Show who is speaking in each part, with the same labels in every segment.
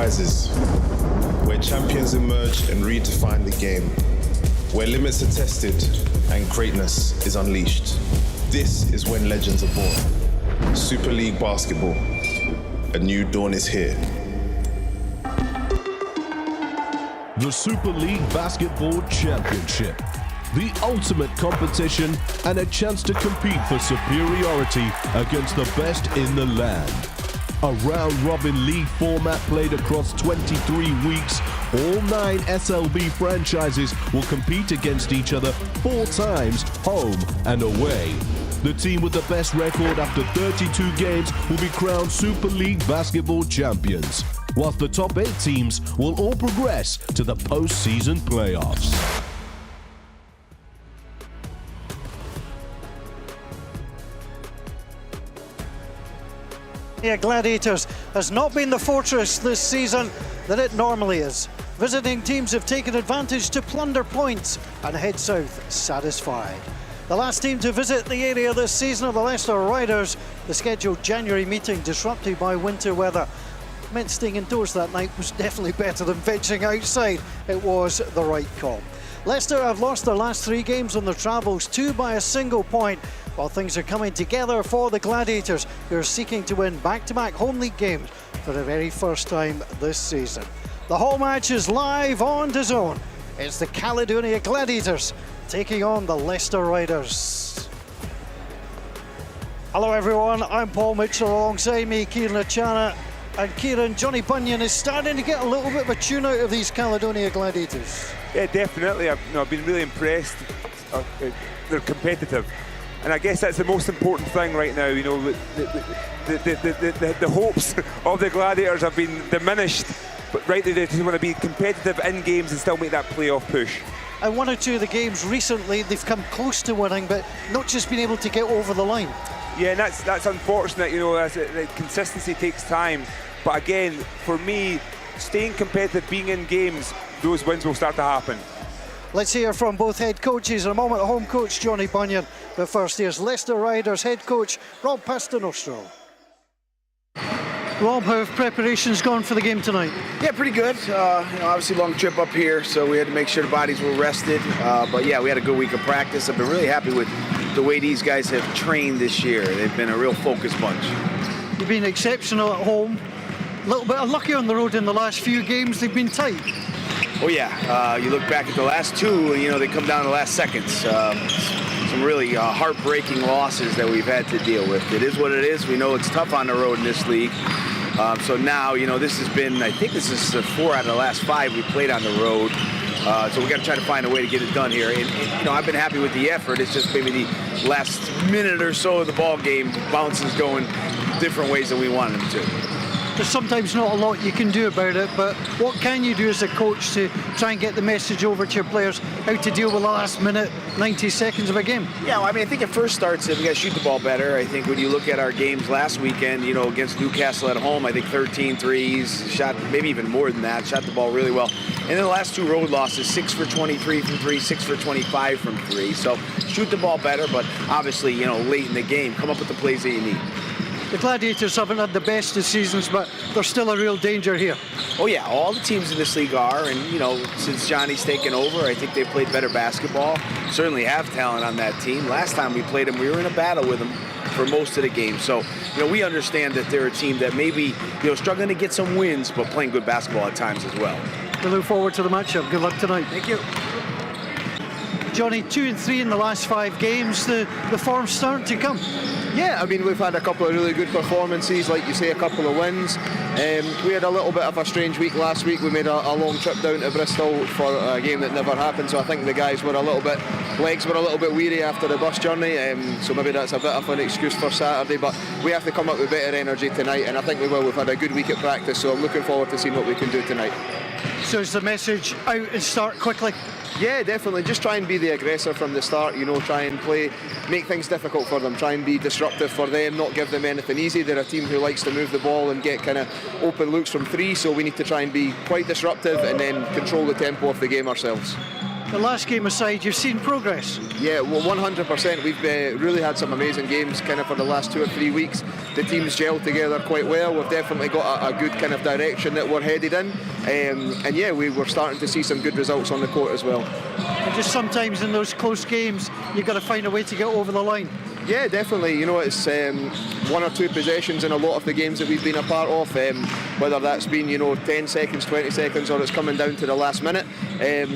Speaker 1: rises, where champions emerge and redefine the game, where limits are tested and greatness is unleashed. This is when legends are born. Super League Basketball. A new dawn is here.
Speaker 2: The Super League Basketball Championship. The ultimate competition and a chance to compete for superiority against the best in the land. A round-robin league format played across 23 weeks. All 9 SLB franchises will compete against each other 4 times, home and away. The team with the best record after 32 games will be crowned Super League Basketball champions, whilst the top 8 teams will all progress to the post-season playoffs.
Speaker 3: Yeah, Gladiators has not been the fortress this season that it normally is. Visiting teams have taken advantage to plunder points and head south satisfied. The last team to visit the area this season are the Leicester Riders. The scheduled January meeting disrupted by winter weather meant staying indoors that night was definitely better than venturing outside. It was the right call. Leicester have lost their last 3 games on their travels, 2 by a single point, while things are coming together for the Gladiators, who are seeking to win back-to-back home league games for the very first time this season. The whole match is live on DAZN. It's the Caledonia Gladiators taking on the Leicester Riders. Hello everyone, I'm Paul Mitchell, alongside me Kieran Achana. And Kieran, Johnny Bunyan is starting to get a little bit of a tune out of these Caledonia Gladiators.
Speaker 4: Yeah, definitely. I've been really impressed. They're competitive. And I guess that's the most important thing right now. You know, the hopes of the Gladiators have been diminished, but right now they just want to be competitive in games and still make that playoff push.
Speaker 3: And 1 or 2 of the games recently, they've come close to winning, but not just been able to get over the line.
Speaker 4: Yeah, and that's unfortunate. You know, consistency takes time. But again, for me, staying competitive, being in games, those wins will start to happen.
Speaker 3: Let's hear from both head coaches in a moment. Home coach Johnny Bunyan, but first here's Leicester Riders head coach Rob Pastanostro. Rob, how have preparations gone for the game tonight?
Speaker 5: Yeah, pretty good. You know, obviously long trip up here, so we had to make sure the bodies were rested. But yeah, we had a good week of practice. I've been really happy with the way these guys have trained this year. They've been a real focused bunch.
Speaker 3: You've been exceptional at home. A little bit unlucky on the road in the last few games. They've been tight.
Speaker 5: Oh yeah, you look back at the last 2, and you know they come down to the last seconds. Some really heartbreaking losses that we've had to deal with. It is what it is. We know it's tough on the road in this league. So now, you know, this has been, I think this is 4 out of the last 5 we played on the road. So we got to try to find a way to get it done here. And you know, I've been happy with the effort. It's just maybe the last minute or so of the ball game bounces going different ways than we wanted them to.
Speaker 3: There's sometimes not a lot you can do about it, but what can you do as a coach to try and get the message over to your players how to deal with the last minute, 90 seconds of a game?
Speaker 5: Yeah, well, I mean, I think it first starts that we got to shoot the ball better. I think when you look at our games last weekend, you know, against Newcastle at home, I think 13 threes, shot maybe even more than that, shot the ball really well. And then the last 2 road losses, 6 for 23 from 3, 6 for 25 from 3. So shoot the ball better, but obviously, you know, late in the game, come up with the plays that you need.
Speaker 3: The Gladiators haven't had the best of seasons, but they're still a real danger here.
Speaker 5: Oh yeah, all the teams in this league are, and you know, since Johnny's taken over, I think they've played better basketball. Certainly have talent on that team. Last time we played them, we were in a battle with them for most of the game. So, you know, we understand that they're a team that maybe, you know, struggling to get some wins, but playing good basketball at times as well.
Speaker 3: We look forward to the matchup. Good luck tonight.
Speaker 5: Thank you.
Speaker 3: Johnny, 2 and 3 in the last 5 games. The form's starting to come.
Speaker 6: Yeah, I mean, we've had a couple of really good performances, like you say, a couple of wins. We had a little bit of a strange week last week. We made a long trip down to Bristol for a game that never happened, so I think the guys were legs were a little bit weary after the bus journey, so maybe that's a bit of an excuse for Saturday, but we have to come up with better energy tonight, and I think we will. We've had a good week at practice, so I'm looking forward to seeing what we can do tonight.
Speaker 3: So is the message out and start quickly?
Speaker 6: Yeah, definitely. Just try and be the aggressor from the start, you know, try and make things difficult for them, try and be disruptive for them, not give them anything easy. They're a team who likes to move the ball and get kind of open looks from 3, so we need to try and be quite disruptive and then control the tempo of the game ourselves.
Speaker 3: The last game aside, you've seen progress.
Speaker 6: Yeah, well, 100%. We've really had some amazing games kind of for the last 2 or 3 weeks. The team's gelled together quite well. We've definitely got a good kind of direction that we're headed in. And yeah, we're starting to see some good results on the court as well.
Speaker 3: And just sometimes in those close games, you've got to find a way to get over the line.
Speaker 6: Yeah, definitely. You know, it's 1 or 2 possessions in a lot of the games that we've been a part of, whether that's been, 10 seconds, 20 seconds, or it's coming down to the last minute. And,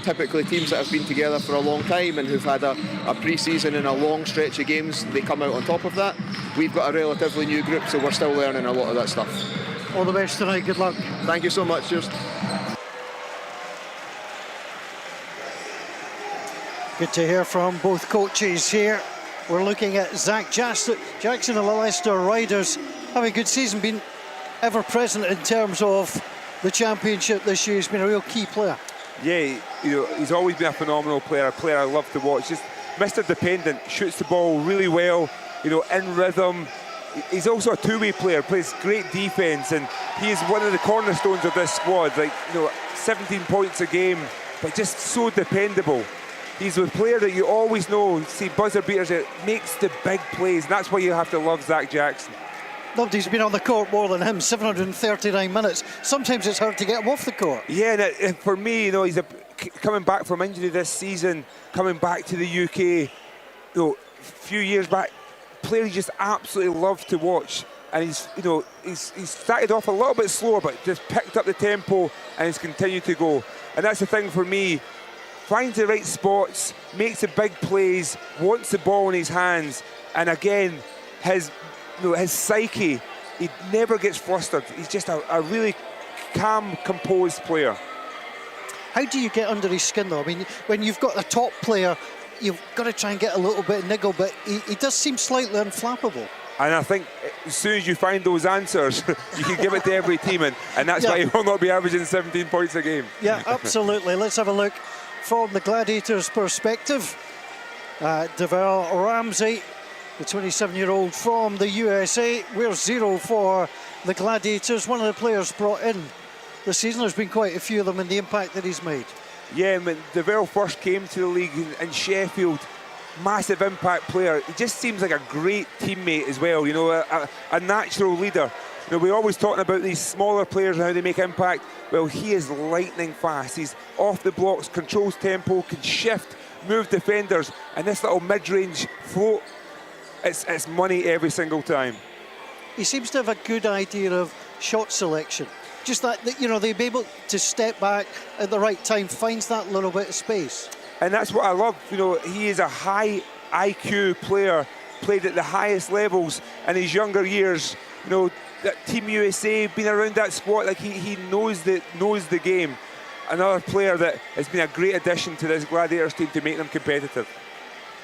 Speaker 6: typically teams that have been together for a long time and who've had a pre-season and a long stretch of games, they come out on top of that. We've got a relatively new group, so we're still learning a lot of that stuff.
Speaker 3: All the best tonight. Good luck.
Speaker 6: Thank you so much. Cheers.
Speaker 3: Good to hear from both coaches here. We're looking at Zach Jackson of the Leicester Riders. Having a good season, been ever present in terms of the championship this year. He's been a real key player.
Speaker 4: Yeah, he's always been a phenomenal player, a player I love to watch. Just Mr. Dependent, shoots the ball really well, in rhythm. He's also a two-way player, plays great defence, and he is one of the cornerstones of this squad. 17 points a game, but just so dependable. He's a player that you always know, see buzzer beaters, that makes the big plays, and that's why you have to love Zach Jackson.
Speaker 3: Nobody's been on the court more than him, 739 minutes. Sometimes it's hard to get him off the court.
Speaker 4: Yeah, and for me, he's coming back from injury this season, coming back to the UK, a few years back, player you just absolutely love to watch. And he's started off a little bit slower, but just picked up the tempo and he's continued to go. And that's the thing for me. Finds the right spots, makes the big plays, wants the ball in his hands, and again, his psyche, he never gets flustered. He's just a really calm, composed player.
Speaker 3: How do you get under his skin, though? I mean, when you've got a top player, you've got to try and get a little bit of niggle, but he does seem slightly unflappable.
Speaker 4: And I think as soon as you find those answers, you can give it to every team, and that's why he will not be averaging 17 points a game.
Speaker 3: Yeah, absolutely. Let's have a look from the Gladiators' perspective. Devell Ramsey, the 27-year-old from the USA. We're 0 for the Gladiators. One of the players brought in this season. There's been quite a few of them, and the impact that he's made. Yeah,
Speaker 4: when Devell first came to the league in Sheffield, massive impact player. He just seems like a great teammate as well, a natural leader. We're always talking about these smaller players and how they make impact. Well, he is lightning fast. He's off the blocks, controls tempo, can shift, move defenders, and this little mid-range float, it's money every single time.
Speaker 3: He seems to have a good idea of shot selection. Just that they'll be able to step back at the right time, finds that little bit of space.
Speaker 4: And that's what I love. He is a high IQ player, played at the highest levels in his younger years. That Team USA, been around that squad, he knows the game. Another player that has been a great addition to this Gladiators team to make them competitive.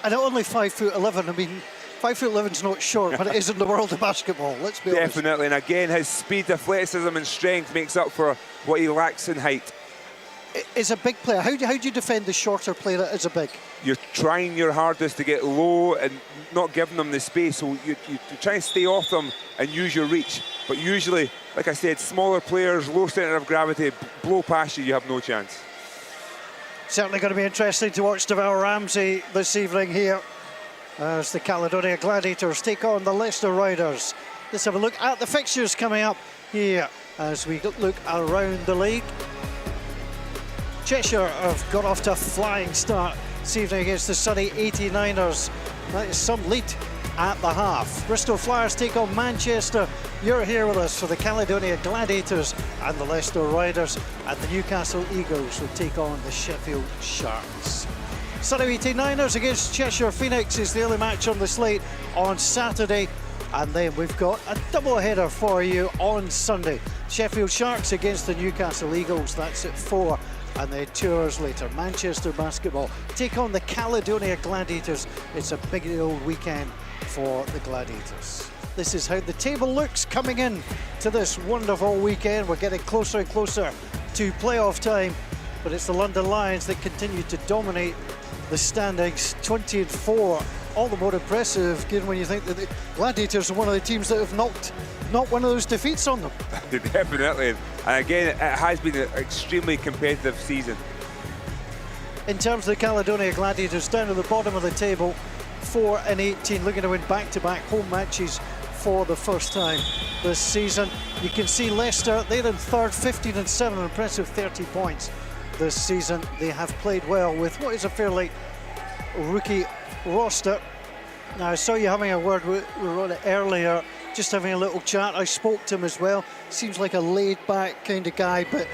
Speaker 3: And at only 5'11", I mean, 5'11's not short, but it is in the world of basketball, let's be honest.
Speaker 4: Definitely, and again, his speed, athleticism and strength makes up for what he lacks in height.
Speaker 3: Is a big player. How do you defend the shorter player that is a big?
Speaker 4: You're trying your hardest to get low and not giving them the space, so you try and stay off them and use your reach. But usually, like I said, smaller players, low centre of gravity, blow past you have no chance.
Speaker 3: Certainly going to be interesting to watch Devell Ramsey this evening here as the Caledonia Gladiators take on the Leicester Riders. Let's have a look at the fixtures coming up here as we look around the league. Cheshire have got off to a flying start this evening against the Surrey 89ers. That is some lead at the half. Bristol Flyers take on Manchester. You're here with us for the Caledonia Gladiators and the Leicester Riders, and the Newcastle Eagles will take on the Sheffield Sharks. Surrey 89ers against Cheshire Phoenix is the only match on the slate on Saturday. And then we've got a double header for you on Sunday. Sheffield Sharks against the Newcastle Eagles, that's at 4. And then 2 hours later, Manchester Basketball take on the Caledonia Gladiators. It's a big old weekend for the Gladiators. This is how the table looks coming in to this wonderful weekend. We're getting closer and closer to playoff time, but it's the London Lions that continue to dominate the standings, 20-4. All the more impressive, given when you think that the Gladiators are one of the teams that have knocked one of those defeats on them.
Speaker 4: Definitely, and again, it has been an extremely competitive season.
Speaker 3: in terms of the Caledonia Gladiators, down at the bottom of the table, 4-18, looking to win back-to-back home matches for the first time this season. You can see Leicester, they're in third, 15-7, an impressive 30 points this season. They have played well with what is a fairly rookie roster. Now, I saw you having a word with Ronnie earlier, just having a little chat. I spoke to him as well. Seems like a laid-back kind of guy, but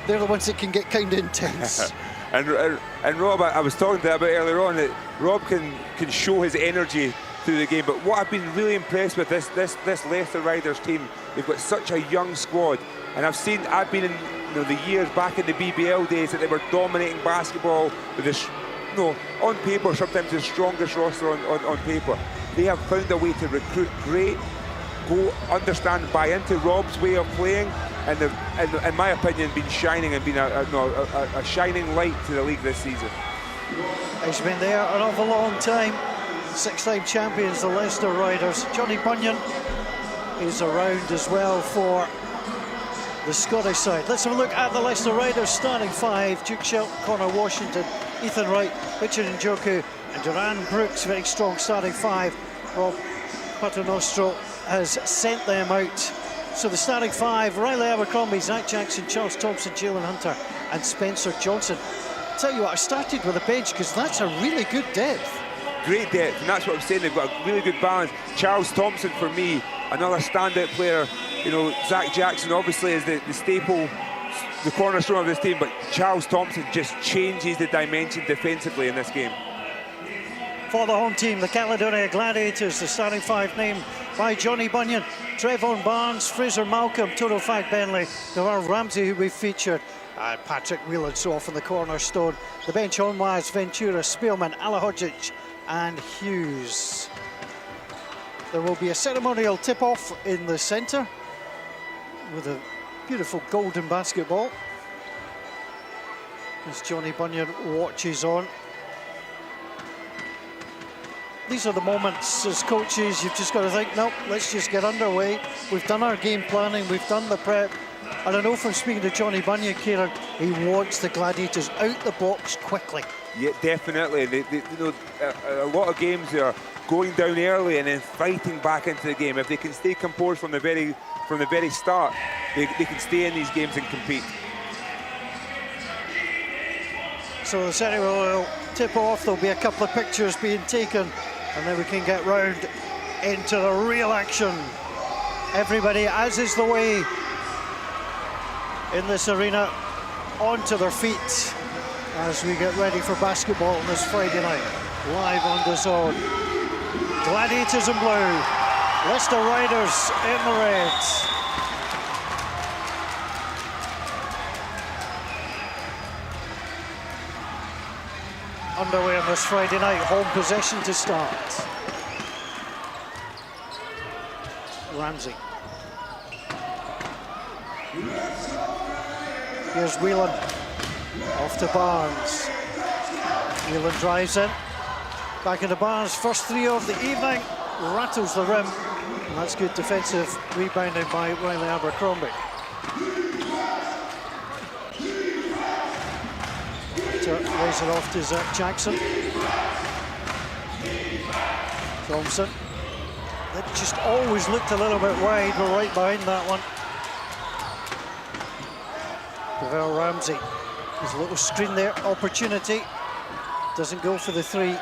Speaker 3: they're the ones that can get kind of intense.
Speaker 4: and Rob, I was talking to you about earlier on that Rob can show his energy through the game. But what I've been really impressed with this Leicester Riders team, they've got such a young squad, and I've been in the years back in the BBL days that they were dominating basketball with this. On paper, sometimes the strongest roster on paper. They have found a way to recruit great, understand, buy into Rob's way of playing, and they've, in my opinion, been shining and been a shining light to the league this season.
Speaker 3: He's been there an awful long time. Six-time champions, the Leicester Riders. Johnny Bunyan is around as well for the Scottish side. Let's have a look at the Leicester Riders starting five. Duke Shelton, Connor Washington, Ethan Wright, Richard Njoku and Duran Brooks. Very strong starting five. Rob Paternostro has sent them out. So the starting five: Riley Abercrombie, Zach Jackson, Charles Thompson, Jalen Hunter and Spencer Johnson. I'll tell you what, I started with a bench because that's a really good depth.
Speaker 4: Great depth, and that's what I'm saying. They've got a really good balance. Charles Thompson, for me, another standout player. Zach Jackson obviously is the staple, the cornerstone of this team, but Charles Thompson just changes the dimension defensively in this game.
Speaker 3: For the home team, the Caledonia Gladiators, the starting five named by Johnny Bunyan: Trevon Barnes, Fraser Malcolm, Toto Fag-Benley, Navarre Ramsey, who we've featured, and Patrick Whelan, so often the cornerstone. The bench: Onwaz, Ventura, Spielman, Alahodzic and Hughes. There will be a ceremonial tip-off in the centre with a beautiful golden basketball as Johnny Bunyan watches on. These are the moments as coaches you've just got to think, nope, let's just get underway. We've done our game planning, we've done the prep. And I know from speaking to Johnny Bunyan, Kieran, he wants the Gladiators out the box quickly. Yeah,
Speaker 4: definitely. A lot of games are going down early and then fighting back into the game. If they can stay composed from the very start, they can stay in these games and compete.
Speaker 3: So the ceremonial tip-off, there'll be a couple of pictures being taken, and then we can get round into the real action. Everybody, as is the way in this arena, onto their feet as we get ready for basketball on this Friday night, live on DAZN. Gladiators in blue, Leicester Riders in the red. Underway on this Friday night, home possession to start. Ramsey. Here's Whelan, off to Barnes. Whelan drives in, back into Barnes, first three of the evening, rattles the rim, and that's good defensive rebounding by Riley Abercrombie. Lays it off to Zach Jackson. Thompson. That just always looked a little bit wide. We're right behind that one. Navarre Ramsey. There's a little screen there. Opportunity. Doesn't go for the three.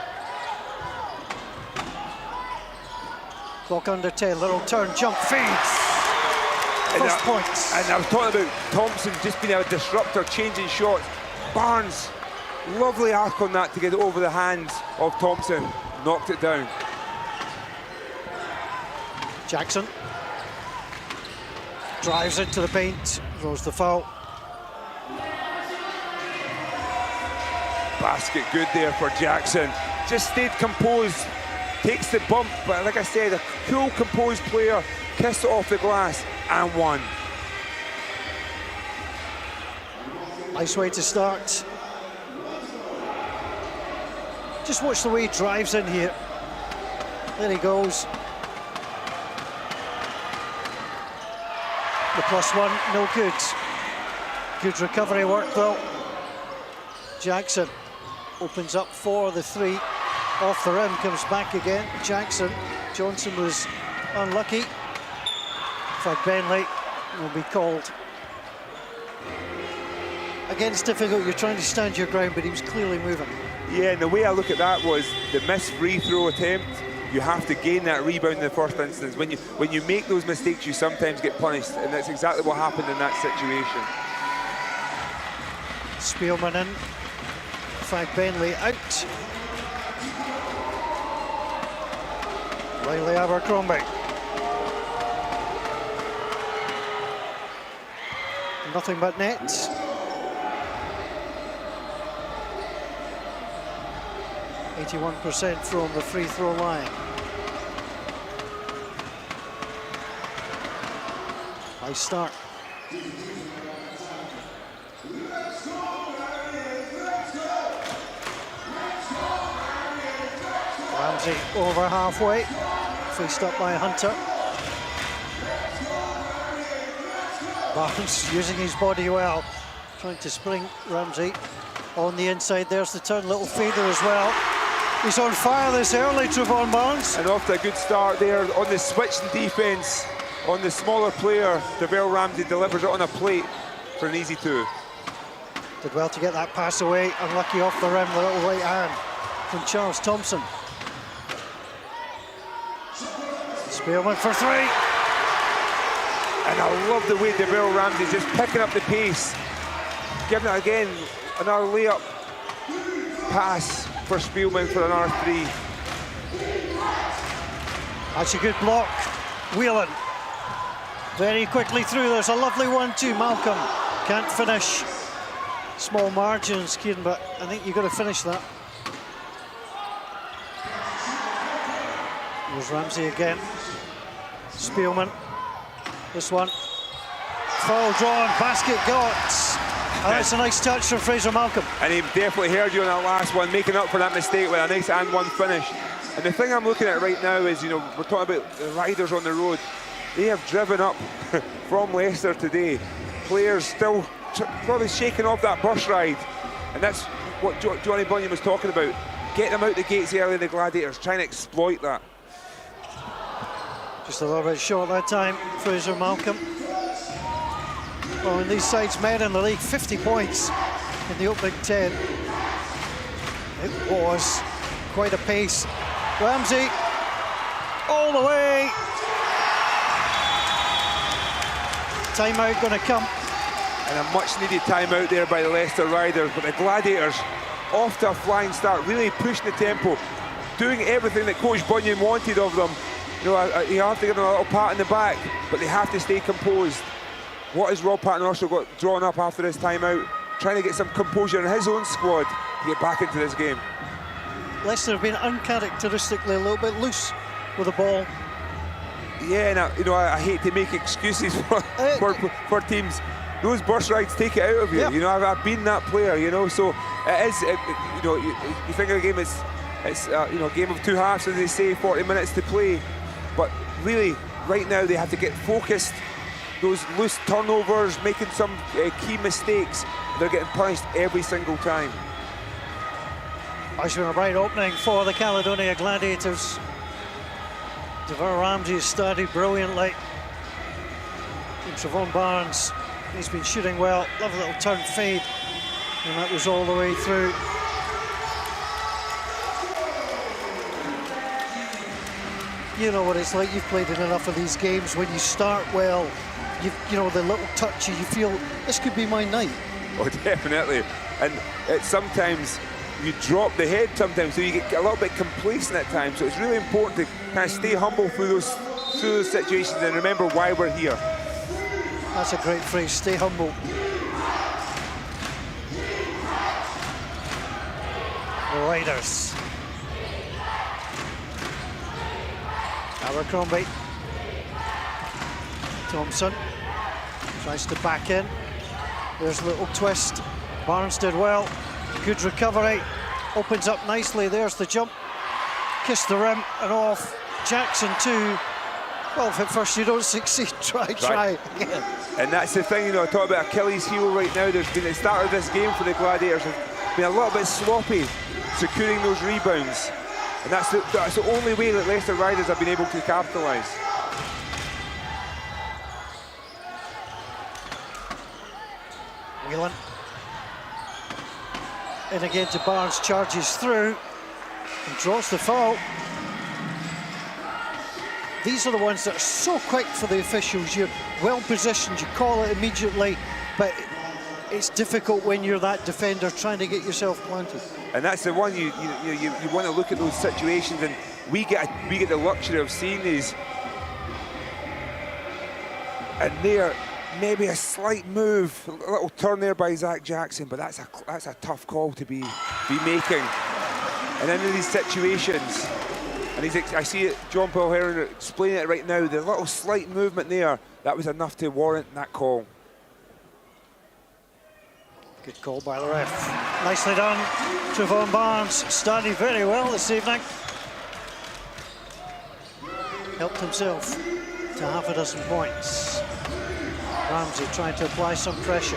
Speaker 3: Clock under 10. Little turn, jump, feeds. First points.
Speaker 4: And I was talking about Thompson just being a disruptor, changing shots. Barnes. Lovely arc on that to get it over the hands of Thompson. Knocked it down.
Speaker 3: Jackson drives into the paint, throws the foul.
Speaker 4: Basket good there for Jackson. Just stayed composed, takes the bump, but like I said, a cool, composed player, kissed it off the glass and won.
Speaker 3: Nice way to start. Just watch the way he drives in here. There he goes. The +1, no good. Good recovery work though. Jackson Opens up for the three. Off the rim, comes back again. Jackson. Johnson was unlucky. In fact, Bentley will be called. Again, it's difficult. You're trying to stand your ground, but he was clearly moving.
Speaker 4: Yeah, and the way I look at that was the missed free throw attempt. You have to gain that rebound in the first instance. When you make those mistakes, you sometimes get punished, and that's exactly what happened in that situation.
Speaker 3: Spielman in. In fact, Bentley out. Riley Abercrombie. Nothing but nets. %81% from the free throw line. Nice start. Ramsey over halfway, faced up by Hunter. Barnes using his body well, trying to spring Ramsey on the inside. There's the turn, little feeder as well. He's on fire this early, Trevon Barnes.
Speaker 4: And off to a good start there on the switch in defence on the smaller player. Devell Ramsey delivers it on a plate for an easy two.
Speaker 3: Did well to get that pass away. Unlucky off the rim, the little right hand from Charles Thompson. Spielman for three.
Speaker 4: And I love the way Devell Ramsey's just picking up the pace. Giving it again, another layup pass for Spielman for an R3.
Speaker 3: That's a good block. Whelan very quickly through. There's a lovely 1-2. Malcolm can't finish. Small margins, Kieran, but I think you've got to finish that. There's Ramsey again. Spielman. This one. Foul drawn, basket got. Oh, that's a nice touch from Fraser Malcolm.
Speaker 4: And he definitely heard you on that last one, making up for that mistake with a nice and one finish. And the thing I'm looking at right now is, you know, we're talking about the riders on the road. They have driven up from Leicester today. Players still probably shaking off that bus ride. And that's what Johnny Bunyan was talking about. Get them out the gates early in the Gladiators, trying to exploit that.
Speaker 3: Just a little bit short that time, Fraser Malcolm. Well, in these sides made in the league, 50 points in the opening 10. It was quite a pace. Ramsey, all the way. Timeout going to come.
Speaker 4: And a much needed timeout there by the Leicester Riders, but the Gladiators off to a flying start, really pushing the tempo, doing everything that Coach Bunyan wanted of them. You know, you have to give them a little pat in the back, but they have to stay composed. What has Rob Paternoster got drawn up after this timeout? Trying to get some composure in his own squad to get back into this game.
Speaker 3: Leicester have been uncharacteristically a little bit loose with the ball.
Speaker 4: Yeah, and I hate to make excuses for teams. Those bus rides take it out of you.
Speaker 3: Yeah.
Speaker 4: You know, I've been that player. You know, so it is. You know, you think of a game it's a game of two halves, as they say, 40 minutes to play. But really, right now they have to get focused. Those loose turnovers, making some key mistakes, they're getting punished every single time.
Speaker 3: It's been a bright opening for the Caledonia Gladiators. Devell Ramsey started brilliantly. And Trevon Barnes, he's been shooting well. Lovely little turn fade, and that was all the way through. You know what it's like, you've played in enough of these games. When you start well, you know, the little touch, you feel, this could be my night.
Speaker 4: Oh, definitely. And it's sometimes you drop the head sometimes, so you get a little bit complacent at times. So it's really important to kind of stay humble through those situations and remember why we're here.
Speaker 3: That's a great phrase, stay humble. The Riders. Abercrombie. Thompson tries to back in. There's a little twist. Barnes did well. Good recovery. Opens up nicely. There's the jump. Kissed the rim and off. Jackson too. Well, if at first you don't succeed, try again.
Speaker 4: And that's the thing, you know, I talk about Achilles heel right now. There's been the start of this game for the Gladiators. been a little bit sloppy securing those rebounds. And that's the only way that Leicester Riders have been able to capitalise.
Speaker 3: Whelan. In again to Barnes, charges through and draws the foul. These are the ones that are so quick for the officials. You're well positioned, you call it immediately, but it's difficult when you're that defender trying to get yourself planted.
Speaker 4: And that's the one you want to look at those situations, and we get the luxury of seeing these. And there, maybe a slight move, a little turn there by Zach Jackson, but that's a tough call to be making. And in these situations, and I see it, John Paul Heron explaining it right now, the little slight movement there, that was enough to warrant that call.
Speaker 3: Good call by the ref. Nicely done. Trevon Barnes standing very well this evening. Helped himself to half a dozen points. Ramsey trying to apply some pressure.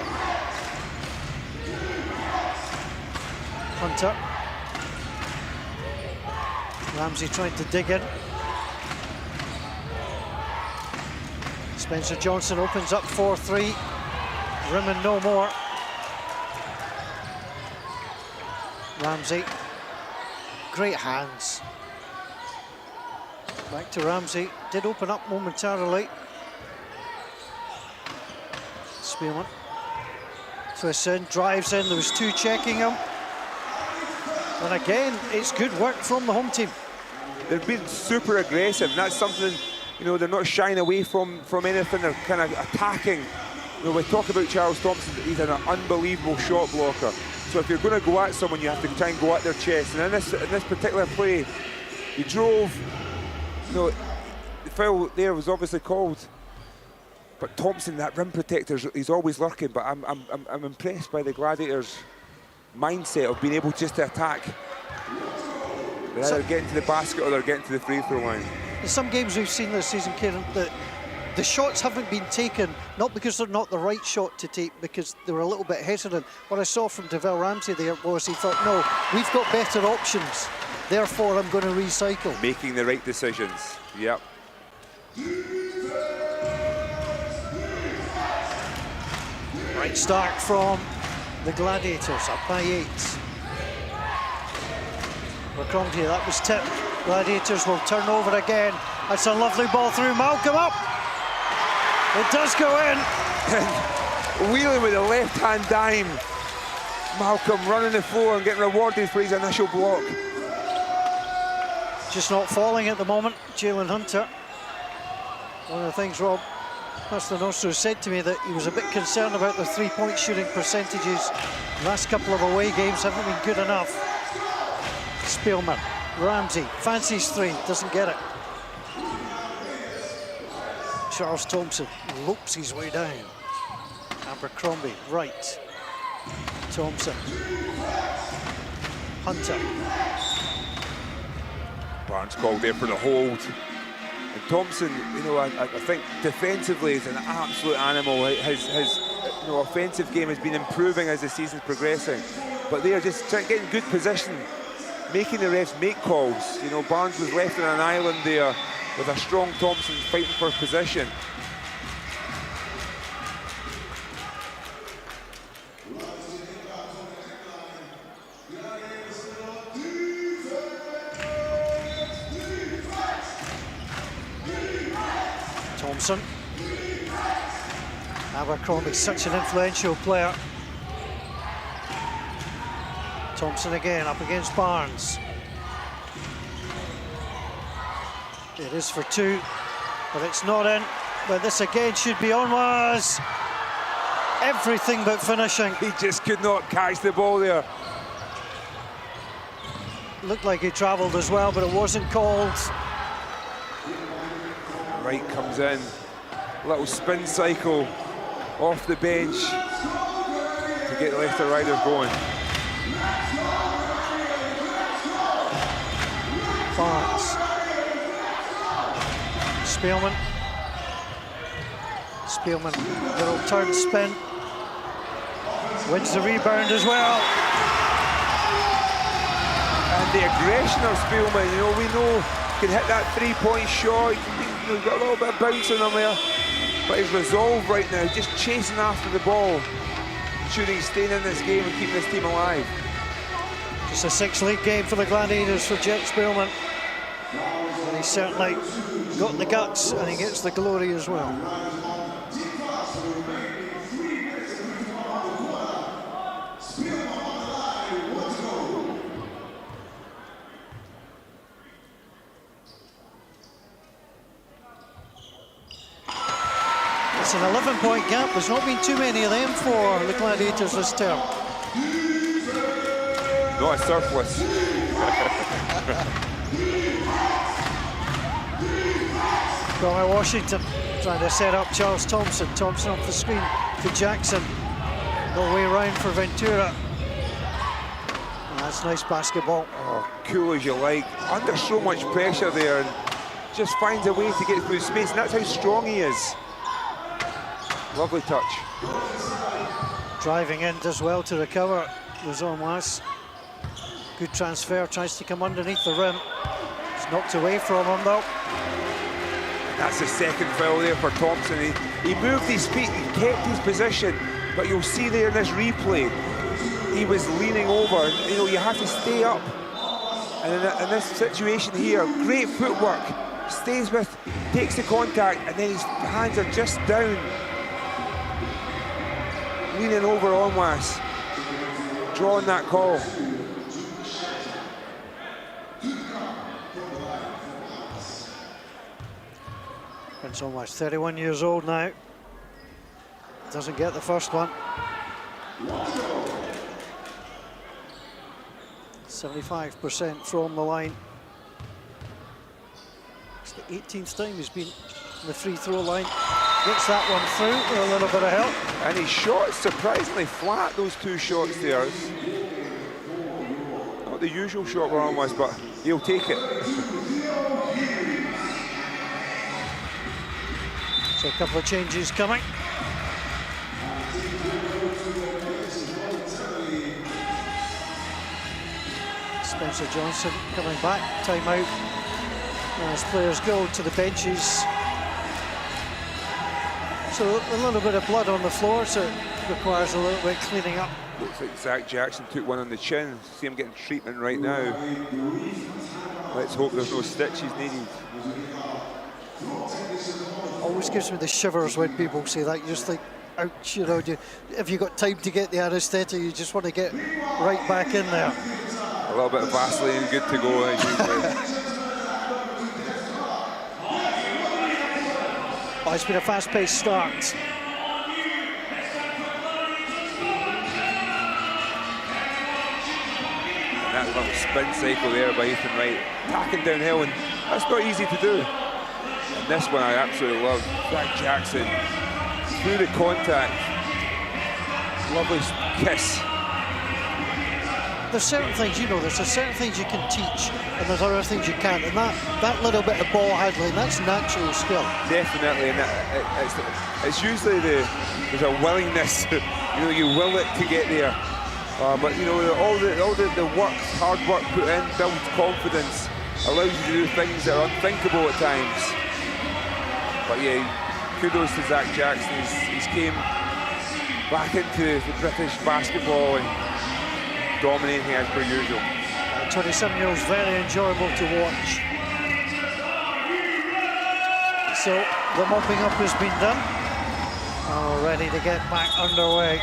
Speaker 3: Hunter. Ramsey trying to dig in. Spencer Johnson opens up 4-3. Rimmen no more. Ramsey, great hands. Back to Ramsey, did open up momentarily. Spearman twists in, drives in, there was two checking him. And again, it's good work from the home team.
Speaker 4: They've been super aggressive, and that's something, you know, they're not shying away from anything, they're kind of attacking. You know, we talk about Charles Thompson, he's an unbelievable shot blocker. So if you're going to go at someone, you have to try and go at their chest. And in this particular play, he drove. You know, the foul there was obviously called. But Thompson, that rim protector, he's always lurking. But I'm impressed by the Gladiators' mindset of being able just to attack. They're either getting to the basket or they're getting to the free throw line.
Speaker 3: In some games we've seen this season, Kieran, that the shots haven't been taken, not because they're not the right shot to take, because they were a little bit hesitant. What I saw from Devell Ramsey there was he thought, no, we've got better options, therefore I'm going to recycle. Making
Speaker 4: the right decisions, yep.
Speaker 3: Right start from the Gladiators, up by 8. McCrombie, that was tipped. Gladiators will turn over again. That's a lovely ball through. Malcolm up. It does go in.
Speaker 4: Wheeling with a left-hand dime. Malcolm running the floor and getting rewarded for his initial block.
Speaker 3: Just not falling at the moment, Jalen Hunter. One of the things Rob Nostro said to me that he was a bit concerned about the three-point shooting percentages. The last couple of away games haven't been good enough. Spielman, Ramsey, fancies three, doesn't get it. Charles Thompson lopes his way down. Abercrombie, right. Thompson. Hunter.
Speaker 4: Barnes called there for the hold. And Thompson, you know, I think defensively is an absolute animal. His you know, offensive game has been improving as the season's progressing. But they are just getting good position, making the refs make calls. You know, Barnes was left on an island there with a strong Thompson fighting for position.
Speaker 3: Thompson. Abercrombie, such an influential player. Thompson again up against Barnes. It is for two, but it's not in. But this again should be on. Was everything but finishing.
Speaker 4: He just could not catch the ball there.
Speaker 3: Looked like he travelled as well, but it wasn't called.
Speaker 4: Wright comes in, little spin cycle off the bench to get the Leicester Riders going.
Speaker 3: Barnes. Spielman. Spielman, little turn spin. Wins the rebound as well.
Speaker 4: And the aggression of Spielman, you know, we know he can hit that three-point shot. He's got a little bit of bounce in him there. But his resolve right now, just chasing after the ball, ensuring he's staying in this game and keeping this team alive.
Speaker 3: Just a 6-league game for the Gladiators for Jet Spielman. And he's certainly got the guts and he gets the glory as well. It's an 11-point gap. There's not been too many of them for the Gladiators this term.
Speaker 4: Not a surplus.
Speaker 3: Connor Washington trying to set up Charles Thompson. Thompson off the screen to Jackson. No way round for Ventura. And that's nice basketball.
Speaker 4: Oh, cool as you like. Under so much pressure there, and just finds a way to get through space, and that's how strong he is. Lovely touch.
Speaker 3: Driving in does well to recover. Lozon. Good transfer, tries to come underneath the rim. It's knocked away from him though.
Speaker 4: That's the second foul there for Thompson. He moved his feet, he kept his position, but you'll see there in this replay, he was leaning over. You know, you have to stay up. And in this situation here, great footwork. Stays with, takes the contact, and then his hands are just down. Leaning over Onwas, drawing that call.
Speaker 3: Prince Onwas, 31 years old now. Doesn't get the first one. 75% from the line. It's the 18th time he's been on the free throw line. Gets that one through with a little bit of help.
Speaker 4: And his shot surprisingly flat, those two shots there. Not the usual shot for Onwas, but he'll take it.
Speaker 3: So a couple of changes coming. Spencer Johnson coming back, timeout. As players go to the benches. So a little bit of blood on the floor, so it requires a little bit cleaning up.
Speaker 4: Looks like Zach Jackson took one on the chin. See him getting treatment right now. Let's hope there's no stitches needed.
Speaker 3: Always gives me the shivers when people say that. You just think, ouch, you know, if you've got time to get the anaesthetic, you just want to get right back in there.
Speaker 4: A little bit of Vaseline, good to go as usual.
Speaker 3: Oh, it's been a fast-paced start.
Speaker 4: And that little spin cycle there by Ethan Wright, tacking downhill, and that's not easy to do. And this one I absolutely love. Zach Jackson through the contact. Lovely kiss.
Speaker 3: There's certain things, you know, there's certain things you can teach, and there's other things you can't. And that little bit of ball handling, that's natural skill.
Speaker 4: Definitely, and it's usually there's a willingness, you know, you will it to get there. But you know, all the work, hard work put in, builds confidence, allows you to do things that are unthinkable at times. But yeah, kudos to Zach Jackson. He's came back into the British basketball and dominating as per usual.
Speaker 3: 27-year-old's very enjoyable to watch. So the mopping up has been done. Oh, ready to get back underway.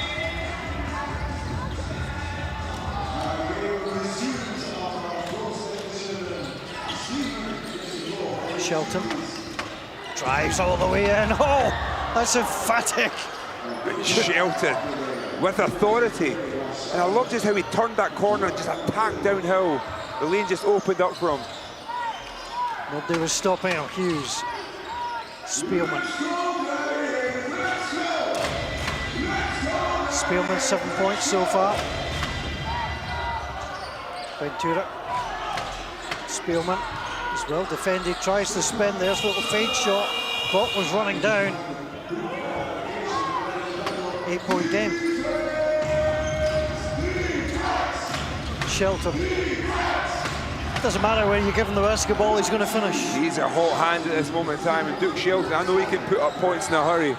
Speaker 3: Shelton drives all the way in. Oh, that's emphatic.
Speaker 4: Shelton with authority. And I love just how he turned that corner and just attacked downhill. The lane just opened up for him.
Speaker 3: Nobody was stopping him. Hughes. Spielman. Spielman, 7 points so far. Ventura. Spielman is well defended, tries to spin. There's a little fade shot. Clock was running down. 8-point game. Shelton. Doesn't matter when you give him the basketball, he's going to finish.
Speaker 4: He's a hot hand at this moment in time, and Duke Shelton, I know he can put up points in a hurry,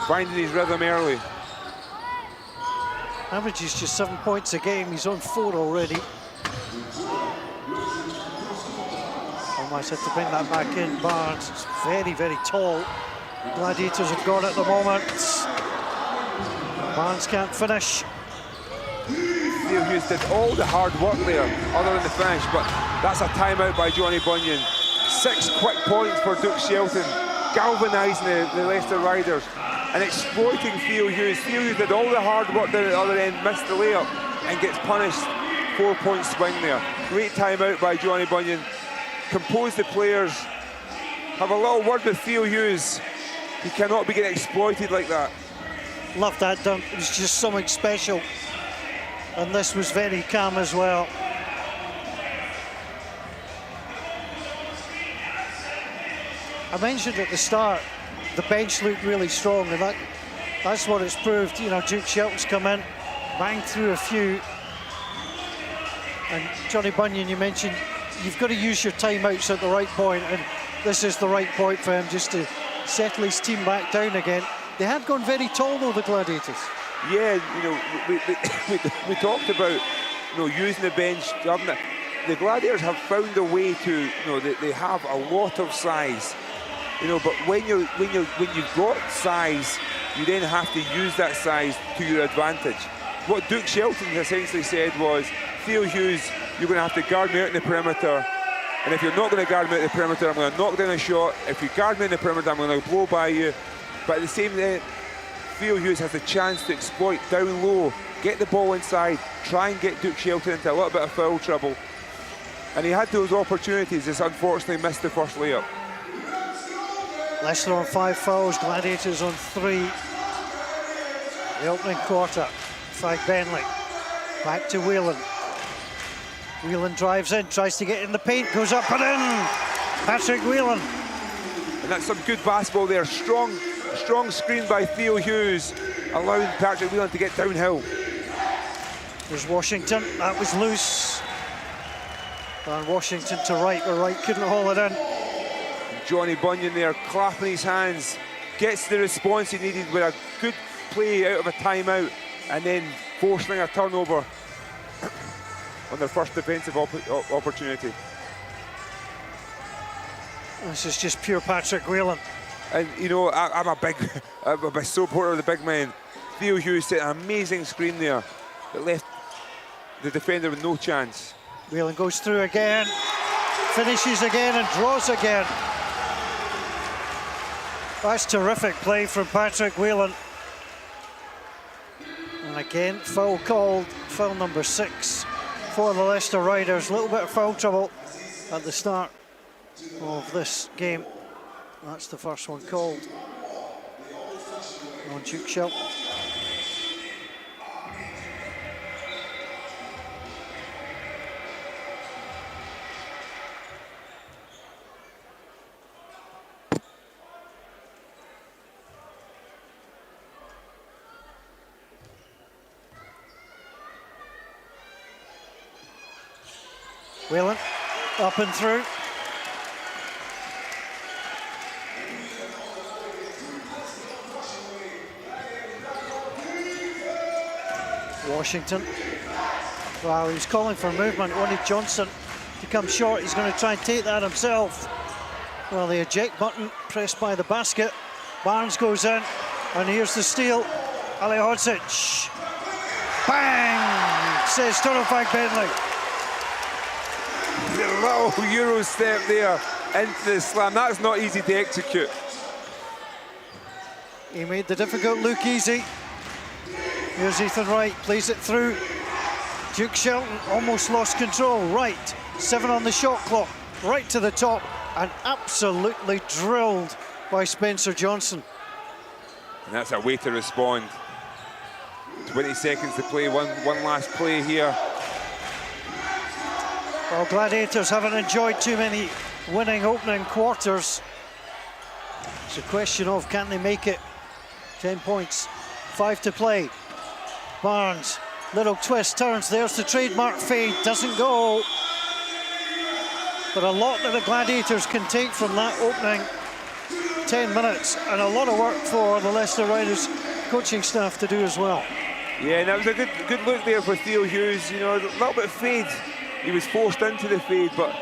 Speaker 4: finding his rhythm early.
Speaker 3: Averages just 7 points a game. He's on 4 already. Almost had to bring that back in. Barnes is very, very tall. Gladiators have got it at the moment. Barnes can't finish.
Speaker 4: Theo Hughes did all the hard work there, other than the finish, but that's a timeout by Johnny Bunyan. 6 quick points for Duke Shelton, galvanising the Leicester Riders and exploiting Theo Hughes. Theo Hughes did all the hard work down at the other end, missed the layup, and gets punished. 4-point swing there. Great timeout by Johnny Bunyan. Compose the players. Have a little word with Theo Hughes. He cannot be getting exploited like that.
Speaker 3: Love that dunk. It was just something special. And this was very calm as well. I mentioned at the start, the bench looked really strong, and that's what it's proved. You know, Duke Shelton's come in, banged through a few. And Johnny Bunyan, you mentioned, you've got to use your timeouts at the right point, and this is the right point for him just to settle his team back down again. They had gone very tall though, the Gladiators.
Speaker 4: Yeah, you know, we talked about, you know, using the bench. The Gladiators have found a way to, you know, they have a lot of size, you know, but when you've got size, you then have to use that size to your advantage. What Duke Shelton essentially said was, Theo Hughes, you're going to have to guard me out in the perimeter, and if you're not going to guard me out in the perimeter, I'm going to knock down a shot. If you guard me in the perimeter, I'm going to blow by you. But at the same time, Theo Hughes has the chance to exploit down low, get the ball inside, try and get Duke Shelton into a little bit of foul trouble. And he had those opportunities, just unfortunately missed the first layup.
Speaker 3: Leicester on 5 fouls, Gladiators on 3. The opening quarter, Frank Bentley, back to Whelan. Whelan drives in, tries to get in the paint, goes up and in. Patrick Whelan.
Speaker 4: And that's some good basketball there. Strong screen by Theo Hughes, allowing Patrick Whelan to get downhill.
Speaker 3: There's Washington, that was loose. And Washington to Wright, but Wright couldn't haul it in.
Speaker 4: Johnny Bunyan there, clapping his hands, gets the response he needed with a good play out of a timeout, and then forcing a turnover on their first defensive opportunity.
Speaker 3: This is just pure Patrick Whelan.
Speaker 4: And you know, I'm a big supporter of the big men. Theo Hughes set an amazing screen there that left the defender with no chance.
Speaker 3: Whelan goes through again, finishes again and draws again. That's terrific play from Patrick Whelan. And again, foul called, foul number 6 for the Leicester Riders. A little bit of foul trouble at the start of this game. That's the first one called on Duke Shelton. Whelan up and through. Washington. Well, he was calling for movement, wanted Johnson to come short. He's going to try and take that himself. Well, the eject button pressed by the basket. Barnes goes in, and here's the steal. Ali Hodzic. Bang! Says Frank Bentley.
Speaker 4: The little Euro step there into the slam. That's not easy to execute.
Speaker 3: He made the difficult look easy. Here's Ethan Wright, plays it through. Duke Shelton almost lost control. Wright, 7 on the shot clock, right to the top, and absolutely drilled by Spencer Johnson.
Speaker 4: And that's a way to respond. 20 seconds to play, one last play here.
Speaker 3: Well, Gladiators haven't enjoyed too many winning opening quarters. It's a question of, can they make it? 10 points, 5 to play. Barnes, little twist, turns, there's the trademark fade, doesn't go. But a lot that the Gladiators can take from that opening 10 minutes, and a lot of work for the Leicester Riders coaching staff to do as well.
Speaker 4: Yeah, and that was a good look there for Theo Hughes. You know, a little bit of fade. He was forced into the fade, but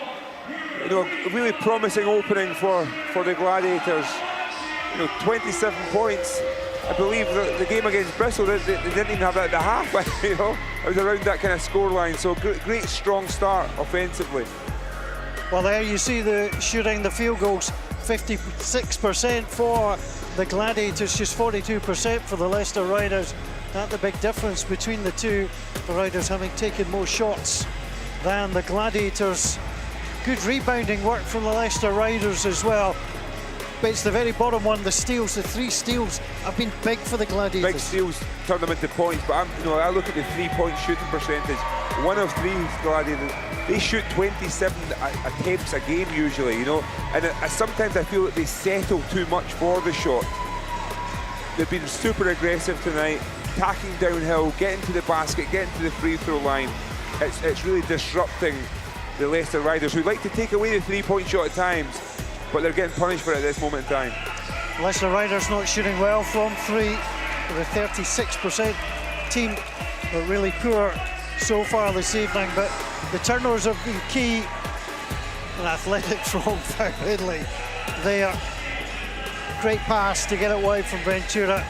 Speaker 4: you know, a really promising opening for the Gladiators. You know, 27 points. I believe the game against Bristol, they didn't even have that at the half. You know, it was around that kind of scoreline. So great strong start offensively.
Speaker 3: Well, there you see the shooting, the field goals, 56% for the Gladiators, just 42% for the Leicester Riders. That's the big difference between the two. The Riders having taken more shots than the Gladiators. Good rebounding work from the Leicester Riders as well. But it's the very bottom one, the steals, the 3 steals have been big for the Gladiators.
Speaker 4: Big steals turn them into points, but you know, I look at the 3-point shooting percentage. 1 of 3 Gladiators, they shoot 27 attempts a game usually, you know, and sometimes I feel that they settle too much for the shot. They've been super aggressive tonight, attacking downhill, getting to the basket, getting to the free throw line. It's really disrupting the Leicester Riders, who like to take away the 3-point shot at times, but they're getting punished for it at this moment in time.
Speaker 3: Leicester Riders not shooting well from 3. They're a 36% team, but really poor so far this evening. But the turnovers have been key. An athletic from Finley there. Great pass to get it wide from Ventura,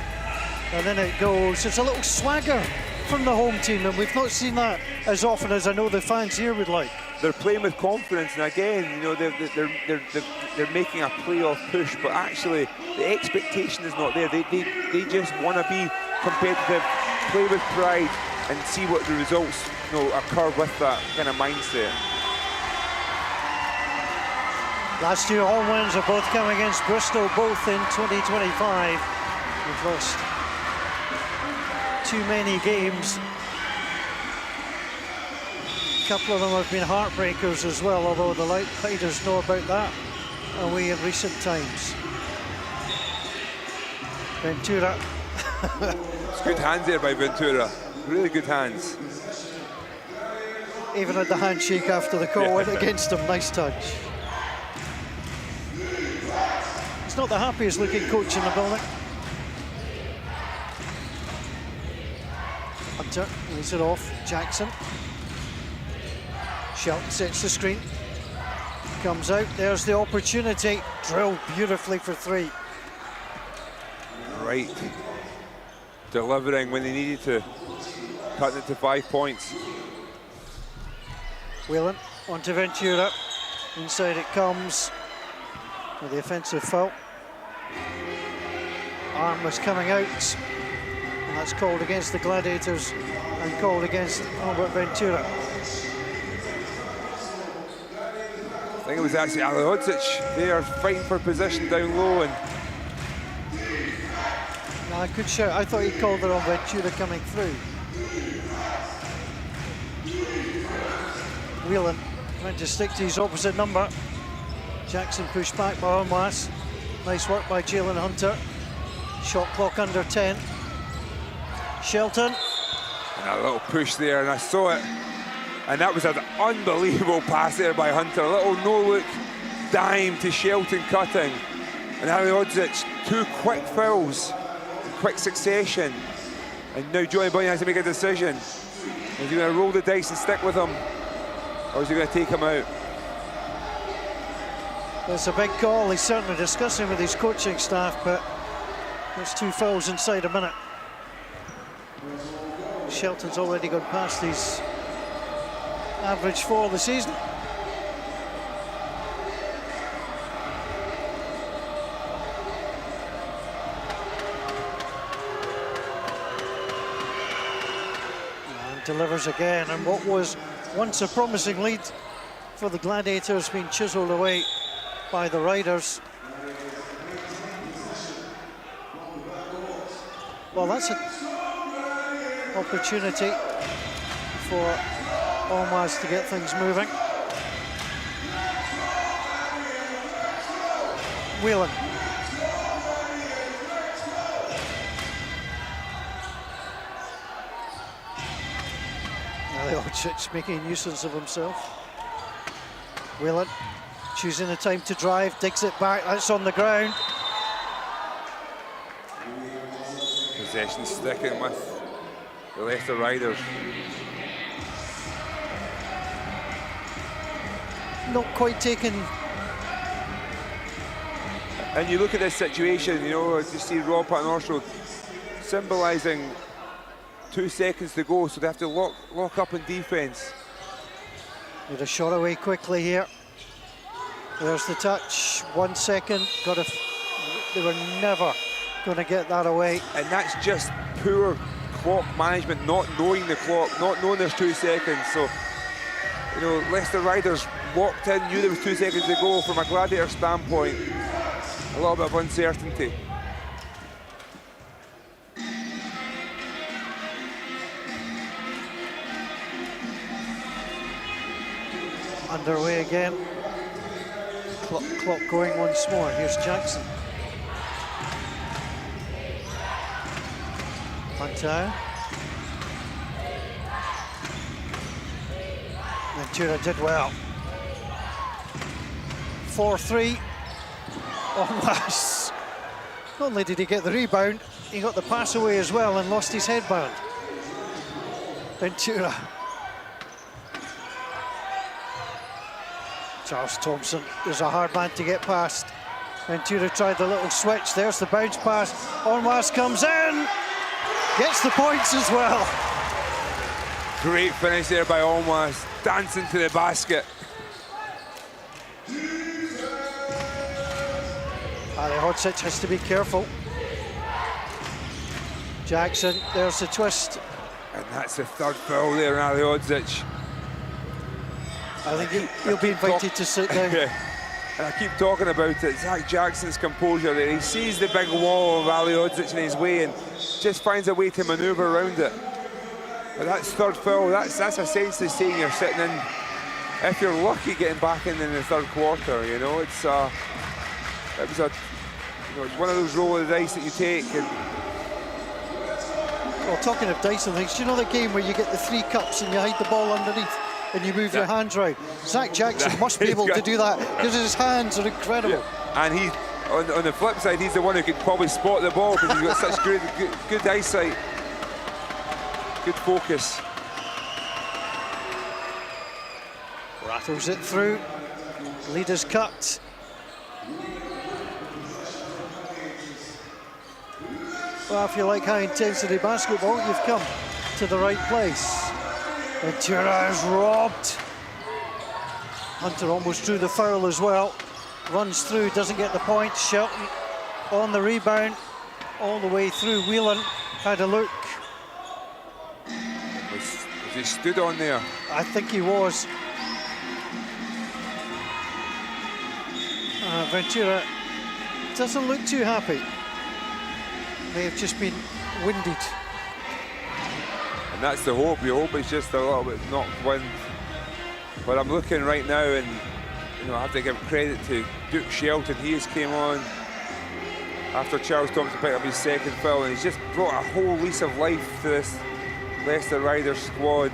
Speaker 3: and then it goes. It's a little swagger from the home team, and we've not seen that as often as I know the fans here would like.
Speaker 4: They're playing with confidence, and again, you know, they're making a playoff push, but actually the expectation is not there. They just want to be competitive, play with pride, and see what the results, you know, occur with that kind of mindset.
Speaker 3: Last 2 home wins have both come against Bristol, both in 2025. We've lost too many games. A couple of them have been heartbreakers as well, although the Riders know about that away in recent times. Ventura.
Speaker 4: It's good hands there by Ventura. Really good hands.
Speaker 3: Even had the handshake after the call went against him. Nice touch. He's not the happiest looking coach in the building. Hunter lays it off. Jackson. Shelton sets the screen. Comes out. There's the opportunity. Drilled beautifully for 3.
Speaker 4: Right. Delivering when they needed to. Cutting it to 5 points.
Speaker 3: Whelan onto Ventura. Inside it comes with the offensive foul. Arm was coming out, and that's called against the Gladiators and called against Albert Ventura.
Speaker 4: I think it was actually Alihodzic. They are fighting for position down low, and
Speaker 3: I could shout. I thought he called it on Ventura coming through. Whelan trying to stick to his opposite number. Jackson pushed back by Onwas. Nice work by Jalen Hunter. Shot clock under 10. Shelton.
Speaker 4: And a little push there, and I saw it. And that was an unbelievable pass there by Hunter. A little no-look dime to Shelton cutting. And Alihodzic, 2 quick fouls in quick succession. And now Johnny Bunyan has to make a decision. Is he going to roll the dice and stick with him, or is he going to take him out?
Speaker 3: It's a big call. He's certainly discussing with his coaching staff, but there's 2 fouls inside a minute. Shelton's already gone past his average for the season. And delivers again, and what was once a promising lead for the Gladiators being chiselled away by the Riders. Well, that's an opportunity for Onwas to get things moving. Whelan. Alihodzic making a nuisance of himself. Whelan choosing the time to drive, digs it back, that's on the ground.
Speaker 4: Possession sticking with the Leicester Riders.
Speaker 3: Not quite taken.
Speaker 4: And you look at this situation, you know, you see Rob Paternoster symbolising 2 seconds to go, so they have to lock up in defence.
Speaker 3: Get a shot away quickly here. There's the touch, 1 second. They were never going to get that away.
Speaker 4: And that's just poor clock management, not knowing the clock, not knowing there's 2 seconds. So, you know, Leicester Riders walked in, knew there was 2 seconds to go. From a Gladiator standpoint, a little bit of uncertainty.
Speaker 3: Underway again. Clock going once more. Here's Jackson. Hunter. Ventura did well. 4-3. Almost. Not only did he get the rebound, he got the pass away as well and lost his headband. Ventura. Charles Thompson is a hard man to get past. Ventura tried the little switch. There's the bounce pass. Onwas comes in. Gets the points as well.
Speaker 4: Great finish there by Onwas, dancing to the basket.
Speaker 3: Ali Hodzic has to be careful. Jackson, there's the twist.
Speaker 4: And that's the 3rd foul there on Ali Hodzic.
Speaker 3: I think he'll be invited to sit down.
Speaker 4: Yeah. And I keep talking about it, Zach Jackson's composure there. He sees the big wall of Ali Hodzic in his way and just finds a way to manoeuvre around it. But that's 3rd foul, that's essentially saying you're sitting in, if you're lucky, getting back in the 3rd quarter, you know. It's one of those roll of the dice that you take. And
Speaker 3: well, talking of dice and things, do you know the game where you get the 3 cups and you hide the ball underneath and you move your hands round? Zach Jackson must be able to do that because his hands are incredible.
Speaker 4: Yeah. And he, on the flip side, he's the one who could probably spot the ball because he's got such good eyesight, good focus.
Speaker 3: Rattles it through. Leader's cut. Well, if you like high-intensity basketball, you've come to the right place. Ventura is robbed. Hunter almost drew the foul as well. Runs through, doesn't get the point. Shelton on the rebound, all the way through. Whelan had a look.
Speaker 4: Was he stood on there?
Speaker 3: I think he was. Ventura doesn't look too happy. May have just been winded.
Speaker 4: And that's the hope. You hope it's just a little bit knocked wind. But I'm looking right now, and you know, I have to give credit to Duke Shelton. He just came on after Charles Thompson picked up his 2nd foul, and he's just brought a whole lease of life to this Leicester Riders squad.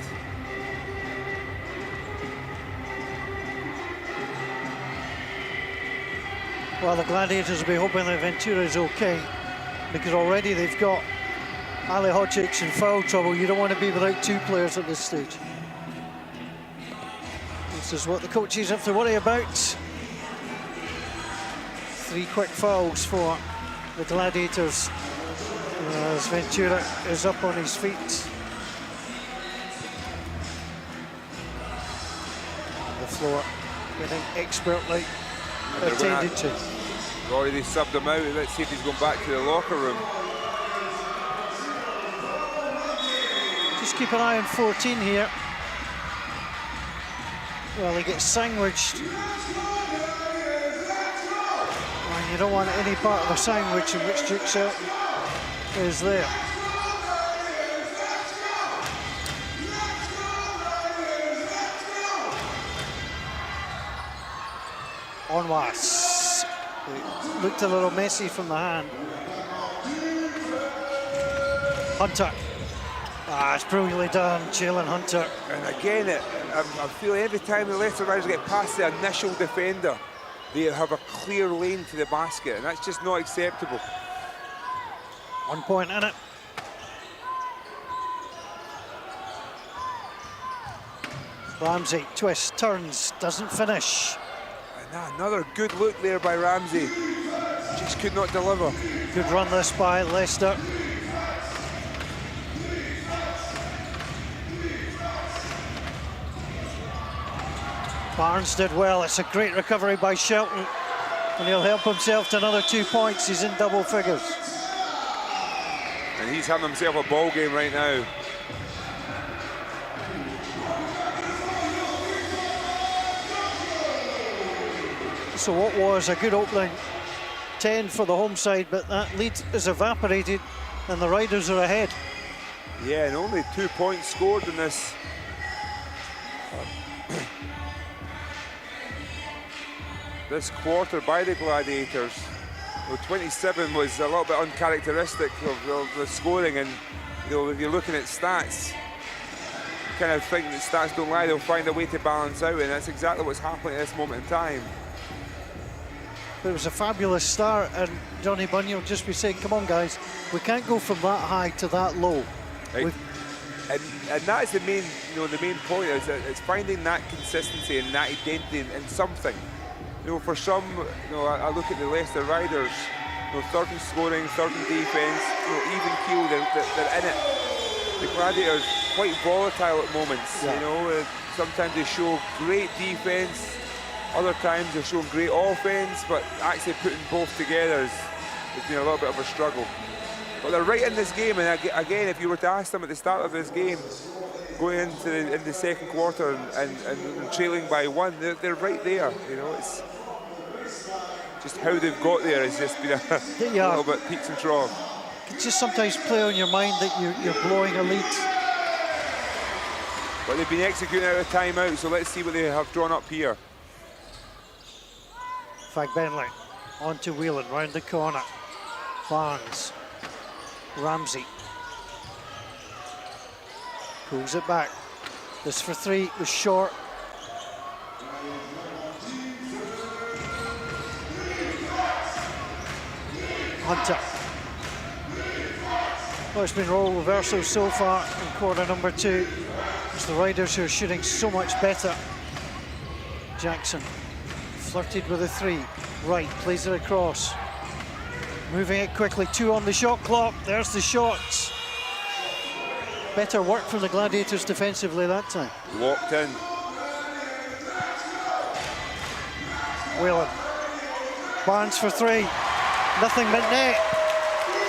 Speaker 3: Well, the Gladiators will be hoping that Ventura is okay, because already they've got Ali Hodzic in foul trouble. You don't want to be without 2 players at this stage. This is what the coaches have to worry about. 3 quick fouls for the Gladiators as Ventura is up on his feet. The floor getting expertly attended to.
Speaker 4: Already subbed him out. Let's see if he's going back to the locker room.
Speaker 3: Just keep an eye on 14 here. Well, he gets sandwiched. And you don't want any part of a sandwich in which Duke Shelton is there. Onwas. It looked a little messy from the hand. Hunter. It's brilliantly done, Jalen Hunter.
Speaker 4: And again, I feel every time the Leicester Riders get past the initial defender, they have a clear lane to the basket, and that's just not acceptable.
Speaker 3: 1 point in it. Ramsey twists, turns, doesn't finish.
Speaker 4: And another good look there by Ramsey. Just could not deliver.
Speaker 3: Good run this by Leicester. Barnes did well. It's a great recovery by Shelton. And he'll help himself to another 2 points. He's in double figures.
Speaker 4: And he's having himself a ball game right now.
Speaker 3: So what was a good opening 10 for the home side, but that lead is evaporated and the Riders are ahead.
Speaker 4: Yeah, and only 2 points scored in this. This quarter by the Gladiators. Well, 27 was a little bit uncharacteristic of the scoring, and if you're looking at stats, you kind of think that stats don't lie, they'll find a way to balance out, and that's exactly what's happening at this moment in time.
Speaker 3: But it was a fabulous start, and Johnny Bunyan will just be saying, come on guys, we can't go from that high to that low.
Speaker 4: Right. And that is the main, the main point is that it's finding that consistency and that identity in something. For some, I look at the Leicester Riders, third in scoring, third in defence, even keel, they're in it. The Gladiators quite volatile at moments.
Speaker 3: Yeah.
Speaker 4: Sometimes they show great defence, other times they're showing great offence, but actually putting both together has been a little bit of a struggle. But they're right in this game, and again, if you were to ask them at the start of this game, going into the second quarter and trailing by 1, they're right there. It's just how they've got there has just been a little bit peaks and troughs.
Speaker 3: It just sometimes play on your mind that you're blowing a lead.
Speaker 4: But they've been executing out of timeout, so let's see what they have drawn up here.
Speaker 3: Fagbenley on to Whelan, round the corner. Barnes, Ramsey. Pulls it back. This for 3 was short. Hunter. Well, it's been role reversal so far in quarter number 2. It's the Riders who are shooting so much better. Jackson flirted with a 3. Right, plays it across. Moving it quickly, 2 on the shot clock. There's the shots. Better work from the Gladiators defensively that time.
Speaker 4: Locked in.
Speaker 3: Whelan. Barnes for 3. Nothing but net.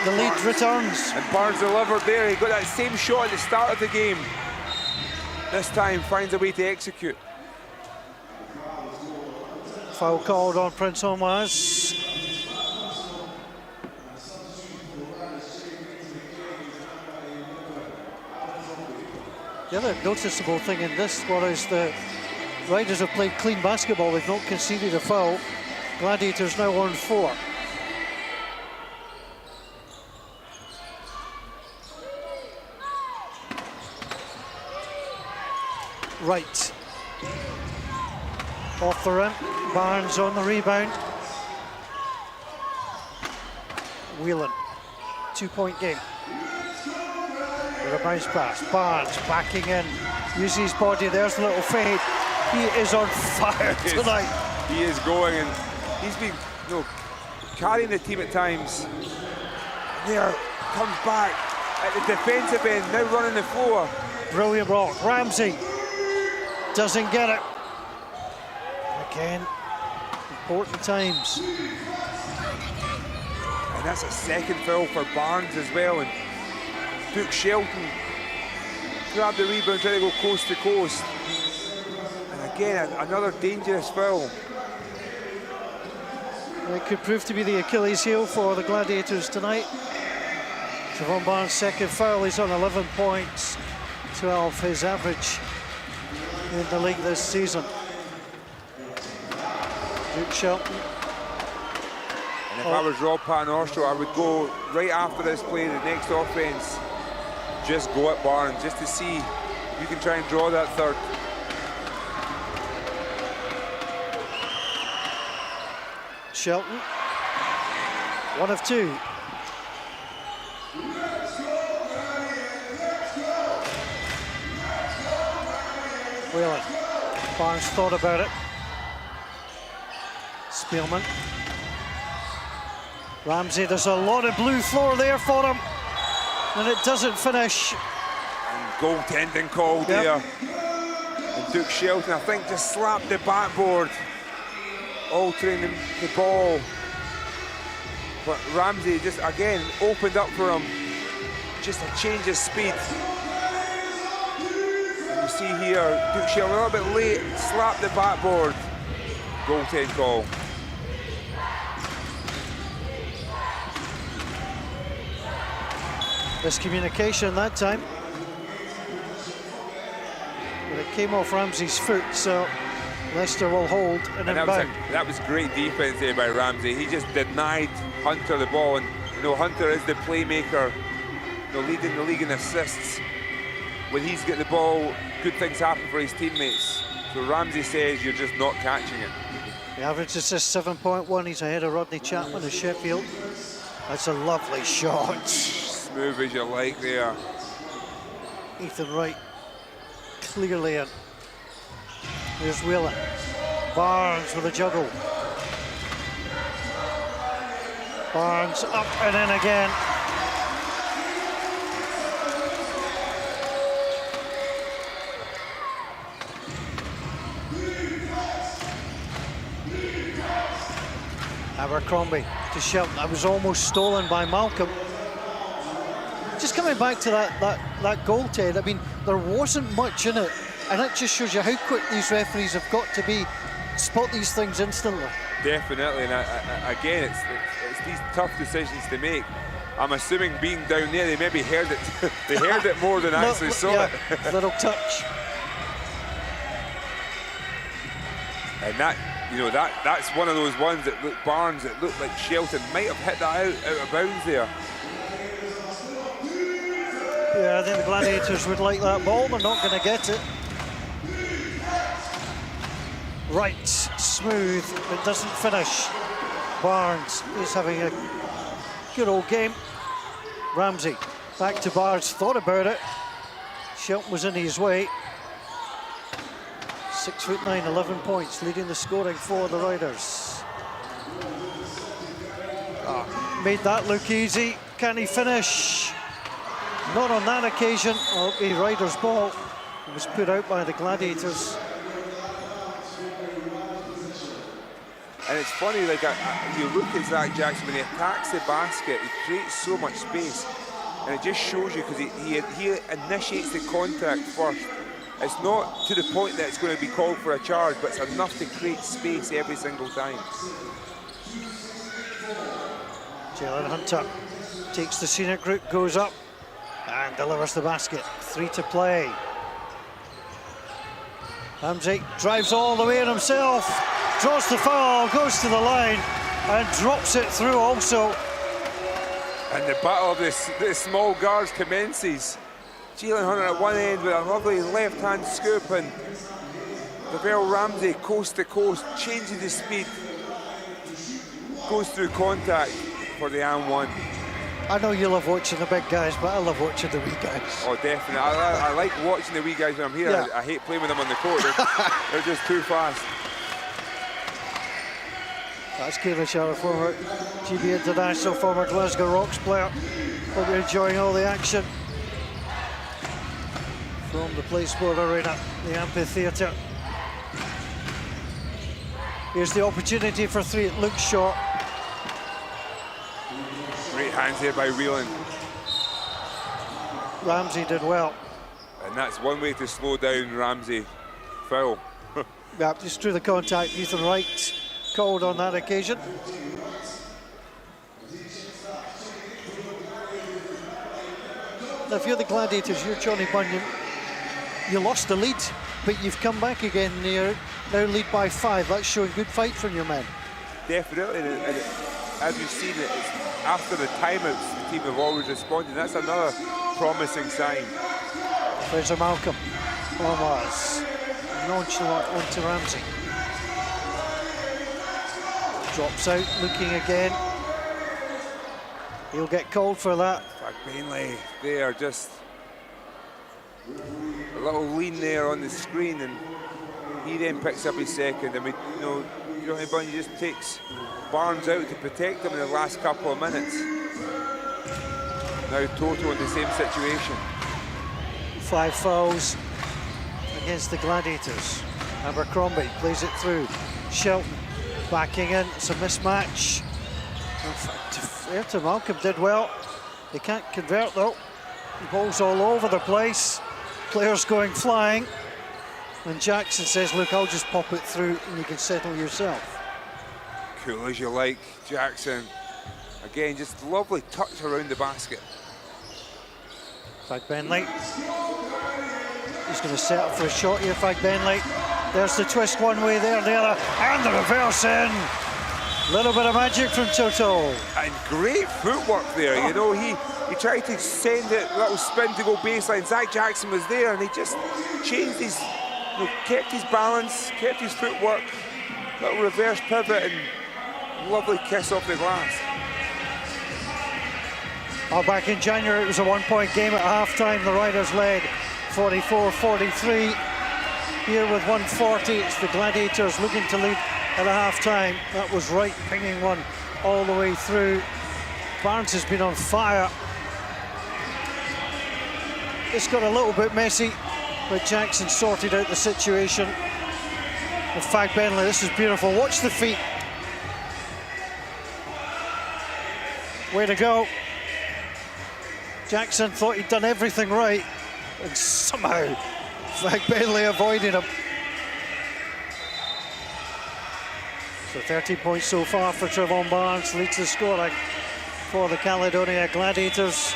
Speaker 3: The lead returns.
Speaker 4: And Barnes delivered there. He got that same shot at the start of the game. This time finds a way to execute.
Speaker 3: Foul called on Prince Omaz. The other noticeable thing in this one is the Riders have played clean basketball. They've not conceded a foul. Gladiators now on 4. Right. Off the rim. Barnes on the rebound. Whelan. 2-point game. With a bounce pass. Barnes backing in. Uses his body. There's the little fade. He is on fire tonight.
Speaker 4: He is going, and he's been carrying the team at times. There, comes back at the defensive end, now running the floor.
Speaker 3: Brilliant block. Ramsey doesn't get it. Again, important times.
Speaker 4: And that's a second foul for Barnes as well. And Duke Shelton grabbed the rebound, trying to go coast to coast. And again, another dangerous foul.
Speaker 3: It could prove to be the Achilles heel for the Gladiators tonight. Trevon Barnes' second foul. He's on 11 points, 12 his average in the league this season. Duke Shelton.
Speaker 4: And if I was Rob Paternoster, I would go right after this play, the next offense, just go at Barnes, just to see if you can try and draw that third.
Speaker 3: Shelton, 1 of 2. Whelan, Barnes thought about it. Spielman. Ramsey, there's a lot of blue floor there for him. And it doesn't finish.
Speaker 4: And goaltending call there. And Duke Shelton, I think, just slapped the backboard, altering the ball. But Ramsey just, again, opened up for him. Just a change of speed. And you see here, Duke Shelton a little bit late, slapped the backboard. Goaltend call.
Speaker 3: Miscommunication that time. But it came off Ramsey's foot, so Leicester will hold and inbound.
Speaker 4: That was great defense there by Ramsey. He just denied Hunter the ball, and you know, Hunter is the playmaker, you know, leading the league in assists. When he's got the ball, good things happen for his teammates. So Ramsey says you're just not catching it.
Speaker 3: The average assist 7.1. He's ahead of Rodney Chapman of Sheffield. That's a lovely shot.
Speaker 4: Smooth as you like there.
Speaker 3: Ethan Wright clearly in. Here's Whelan. Barnes with a juggle. Barnes up and in again. Abercrombie to Shelton. That was almost stolen by Malcolm. Just coming back to that goal, Ted, I mean, there wasn't much in it, and that just shows you how quick these referees have got to be, spot these things instantly.
Speaker 4: Definitely, and again, it's these tough decisions to make. I'm assuming being down there, they maybe heard it. They heard it more than actually saw it.
Speaker 3: Little touch.
Speaker 4: And that, you know, that's one of those ones that looked Barnes, that looked like Shelton might have hit that out of bounds there.
Speaker 3: Yeah, I think the Gladiators would like that ball. They're not going to get it. Right, smooth, it doesn't finish. Barnes is having a good old game. Ramsey back to Barnes, thought about it. Shelton was in his way. 6'9", 11 points, leading the scoring for the Riders. Made that look easy. Can he finish? Not on that occasion. Oh, a Riders ball. It was put out by the Gladiators.
Speaker 4: And it's funny, like you look at Zach Jackson when he attacks the basket, he creates so much space, and it just shows you because he initiates the contact first. It's not to the point that it's going to be called for a charge, but it's enough to create space every single time.
Speaker 3: Jalen Hunter takes the scenic route, goes up and delivers the basket. 3 to play. Ramsey drives all the way in himself, draws the foul, goes to the line and drops it through also.
Speaker 4: And the battle of the small guards commences. Jalen Hunter at one end with a lovely left-hand scoop, and Lavelle Ramsey coast to coast, changes his speed, goes through contact for the and one.
Speaker 3: I know you love watching the big guys, but I love watching the wee guys.
Speaker 4: Oh, definitely. I like watching the wee guys when I'm here.
Speaker 3: Yeah.
Speaker 4: I hate playing with them on the court. They're just too fast.
Speaker 3: That's Kayla Shara, former GB International, former Glasgow Rocks player. Hope you're enjoying all the action from the Play Sport Arena, the amphitheatre. Here's the opportunity for 3. It looks short.
Speaker 4: Great hands here by Whelan.
Speaker 3: Ramsey did well.
Speaker 4: And that's one way to slow down Ramsey. Foul.
Speaker 3: Yeah, just through the contact. Ethan Wright called on that occasion. Now, if you're the Gladiators, you're Johnny Bunyan. You lost the lead, but you've come back again. You're now lead by 5. That's showing good fight from your men.
Speaker 4: Definitely, and as you've seen, it's after the timeouts, the team have always responded. That's another promising sign.
Speaker 3: Fraser Malcolm. Almost nonchalant onto Ramsey. Drops out, looking again. He'll get called for that.
Speaker 4: Bainley there, just a little lean there on the screen, and he then picks up his second. And Johnny Bunny just takes Barnes out to protect him in the last couple of minutes. Now Toto in the same situation.
Speaker 3: 5 fouls against the Gladiators. Abercrombie plays it through. Shelton backing in. It's a mismatch. Fair to Malcolm, did well. They can't convert though. The ball's all over the place. Players going flying. And Jackson says, look, I'll just pop it through and you can settle yourself.
Speaker 4: Cool as you like, Jackson. Again, just lovely touch around the basket.
Speaker 3: Fagbenley. He's going to settle for a shot here, Fagbenley. There's the twist one way, there, the other, and the reverse in. Little bit of magic from Toto.
Speaker 4: And great footwork there, you know, he tried to send it, little spin to go baseline. Zach Jackson was there and he just changed his, kept his balance, kept his footwork, little reverse pivot and lovely kiss off the glass.
Speaker 3: Oh, back in January, it was a 1-point game at halftime. The Riders led 44-43. Here with 1:40, it's the Gladiators looking to lead at a half-time. That was right, pinging one all the way through. Barnes has been on fire. It's got a little bit messy, but Jackson sorted out the situation. With Fagbenley, this is beautiful. Watch the feet. Way to go. Jackson thought he'd done everything right, and somehow Fagbenley avoided him. So 13 points so far for Trevon Barnes, leads the scoring for the Caledonia Gladiators.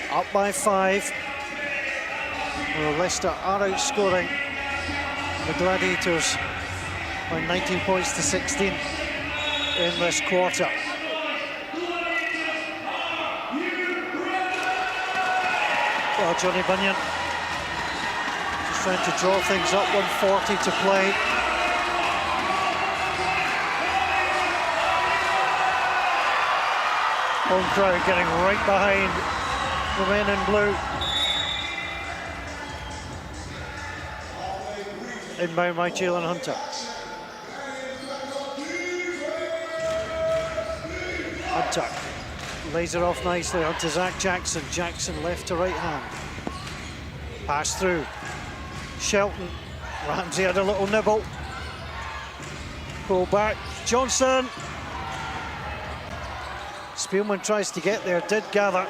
Speaker 3: Up by 5. Well, Leicester are outscoring the Gladiators by 19 points to 16 in this quarter. Well, Johnny Bunyan just trying to draw things up, 1:40 to play. Home crowd getting right behind the men in blue. Inbound by Jalen Hunter. Hunter lays it off nicely onto Zach Jackson. Jackson left to right hand. Pass through. Shelton. Ramsey had a little nibble. Pull back. Johnson. Spielman tries to get there, did gather.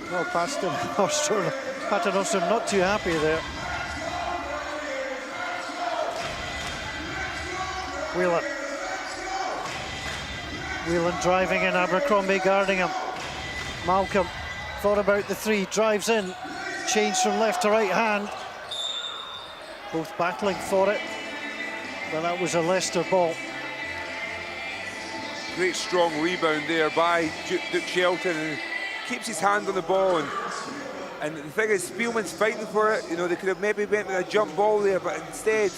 Speaker 3: Well, Paternoster not too happy there. Whelan driving in, Abercrombie guarding him. Malcolm thought about the three, drives in, change from left to right hand. Both battling for it, but that was a Leicester ball.
Speaker 4: Great strong rebound there by Duke Shelton, and keeps his hand on the ball. And the thing is, Spielman's fighting for it. You know, they could have maybe went with a jump ball there, but instead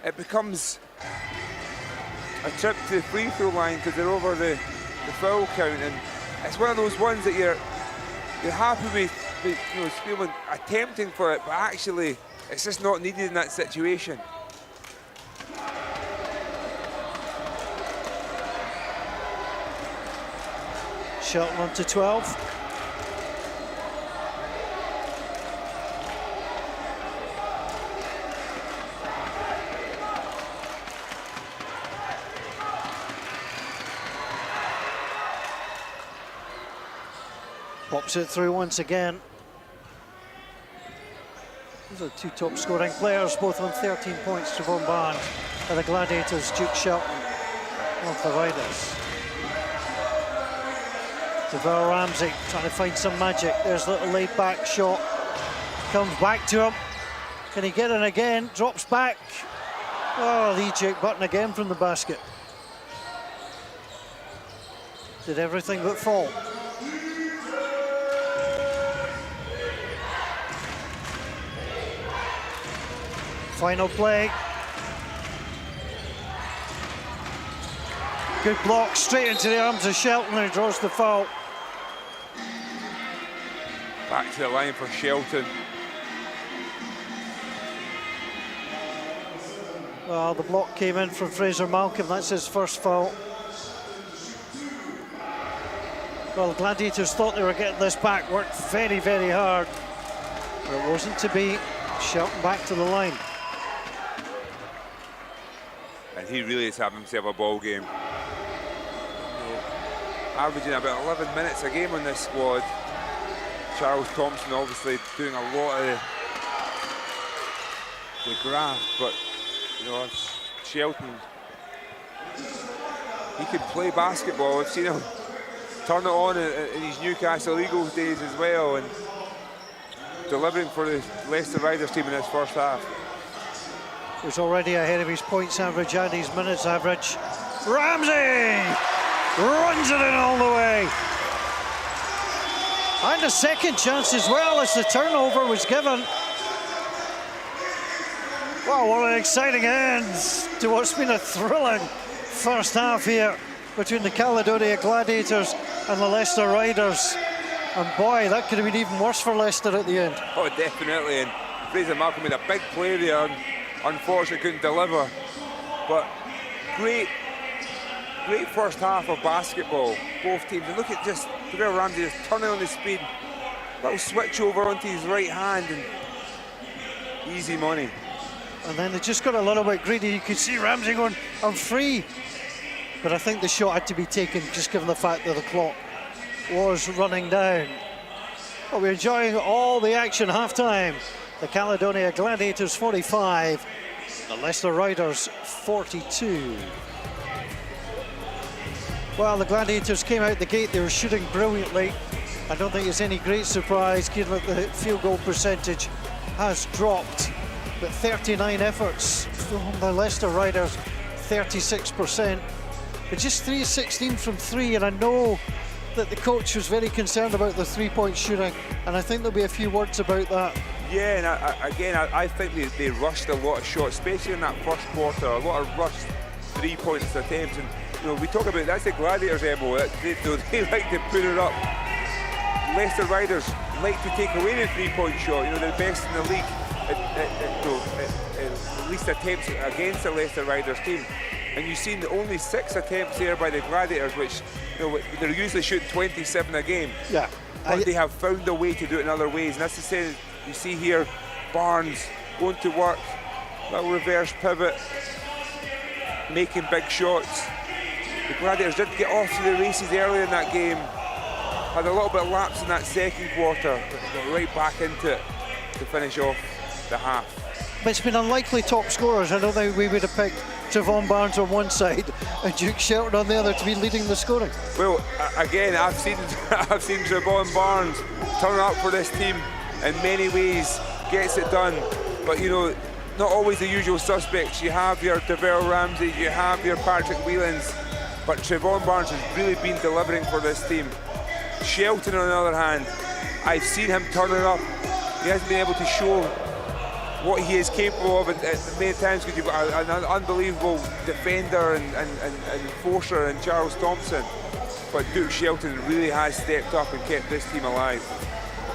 Speaker 4: it becomes a trip to the free throw line because they're over the foul count. And it's one of those ones that you're happy with, you know, Spielman attempting for it, but actually it's just not needed in that situation.
Speaker 3: Shelton on to 12. Pops it through once again. Those are two top scoring players, both on 13 points. Trevon Barnes for the Gladiators, Duke Shelton of the Riders. DeVille Ramsey trying to find some magic. There's a little laid back shot. Comes back to him. Can he get in again? Drops back. Oh, the eject button again from the basket. did everything but fall. Final play. Good block straight into the arms of Shelton, who draws the foul.
Speaker 4: Back to the line for Shelton.
Speaker 3: Well, the block came in from Fraser Malcolm. That's his first foul. Well, the Gladiators thought they were getting this back, worked very, very hard. But it wasn't to be. Shelton back to the line.
Speaker 4: And he really is having himself a ball game. Averaging about 11 minutes a game on this squad. Charles Thompson obviously doing a lot of the graft, but you know, Shelton, he can play basketball. I've seen him turn it on in his Newcastle Eagles days as well, and delivering for the Leicester Riders team in this first half.
Speaker 3: He's already ahead of his points average and his minutes average. Ramsey runs it in all the way. And a second chance as well as the turnover was given. Wow, what an exciting end to what's been a thrilling first half here between the Caledonia Gladiators and the Leicester Riders. And boy, that could have been even worse for Leicester at the end.
Speaker 4: Oh, definitely. And Fraser Malcolm made a big play there and unfortunately couldn't deliver. But great first half of basketball, both teams. And look at just Terrell Ramsey just turning on his speed. Little switch over onto his right hand and easy money.
Speaker 3: And then they just got a little bit greedy. You could see Ramsey going, I'm free. But I think the shot had to be taken just given the fact that the clock was running down. Well, we're enjoying all the action half-time. The Caledonia Gladiators 45, the Leicester Riders 42. Well, the Gladiators came out the gate, they were shooting brilliantly. I don't think it's any great surprise given that the field goal percentage has dropped. But 39 efforts from the Leicester Riders, 36%. But just 3-16 from three, and I know that the coach was very concerned about the three-point shooting, and I think there'll be a few words about that.
Speaker 4: Yeah, and I think they rushed a lot of shots, especially in that first quarter, a lot of rushed three-point attempts. And you know, we talk about that's the Gladiators' MO. They like to put it up. Leicester Riders like to take away the three-point shot. You know, they're the best in the league at least attempts against the Leicester Riders team. And you've seen only 6 attempts there by the Gladiators, which you know they're usually shooting 27 a game.
Speaker 3: Yeah,
Speaker 4: but they have found a way to do it in other ways, and that's the same. You see here, Barnes going to work, little reverse pivot, making big shots. The Gladiators didn't get off to the races earlier in that game. Had a little bit of lapse in that second quarter, but got right back into it to finish off the half.
Speaker 3: But it's been unlikely top scorers. I don't think we would have picked Trevon Barnes on one side and Duke Shelton on the other to be leading the scoring.
Speaker 4: Well, again, I've seen Trevon Barnes turn up for this team in many ways, gets it done. But you know, not always the usual suspects. You have your Terrell Ramsey, you have your Patrick Whelans, but Trevon Barnes has really been delivering for this team. Shelton, on the other hand, I've seen him turning up. He hasn't been able to show what he is capable of at many times because you've got an unbelievable defender and enforcer in Charles Thompson. But Duke Shelton really has stepped up and kept this team alive.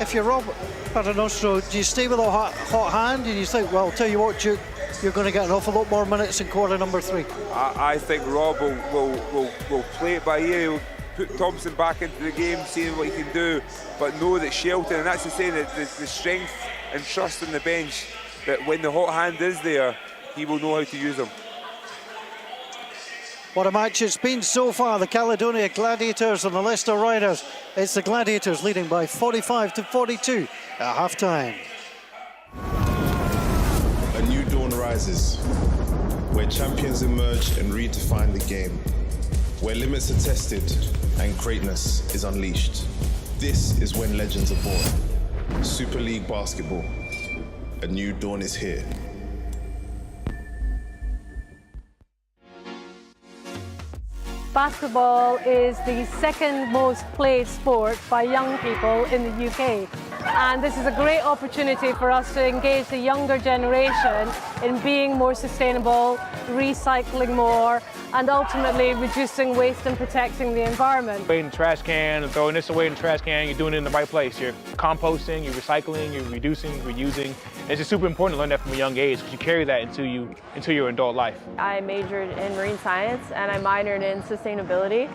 Speaker 3: If you're Rob Paternostro, do you stay with a hot hand and you think, well, I'll tell you what, Duke, you're going to get an awful lot more minutes in quarter number 3?
Speaker 4: I think Rob will play it by ear. He'll put Thompson back into the game, seeing what he can do, but know that Shelton, and that's the saying, that the strength and trust in the bench, that when the hot hand is there, he will know how to use them.
Speaker 3: What a match it's been so far. The Caledonia Gladiators and the Leicester Riders. It's the Gladiators leading by 45-42 at half-time.
Speaker 1: A new dawn rises, where champions emerge and redefine the game, where limits are tested and greatness is unleashed. This is when legends are born. Super League Basketball. A new dawn is here.
Speaker 7: basketball is the second most played sport by young people in the UK. And this is a great opportunity for us to engage the younger generation in being more sustainable, recycling more, and ultimately reducing waste and protecting the environment.
Speaker 8: Away in the trash can and throwing this away in the trash can, you're doing it in the right place. You're composting, you're recycling, you're reducing, reusing. It's just super important to learn that from a young age because you carry that into your adult life.
Speaker 9: I majored in marine science and I minored in sustainability.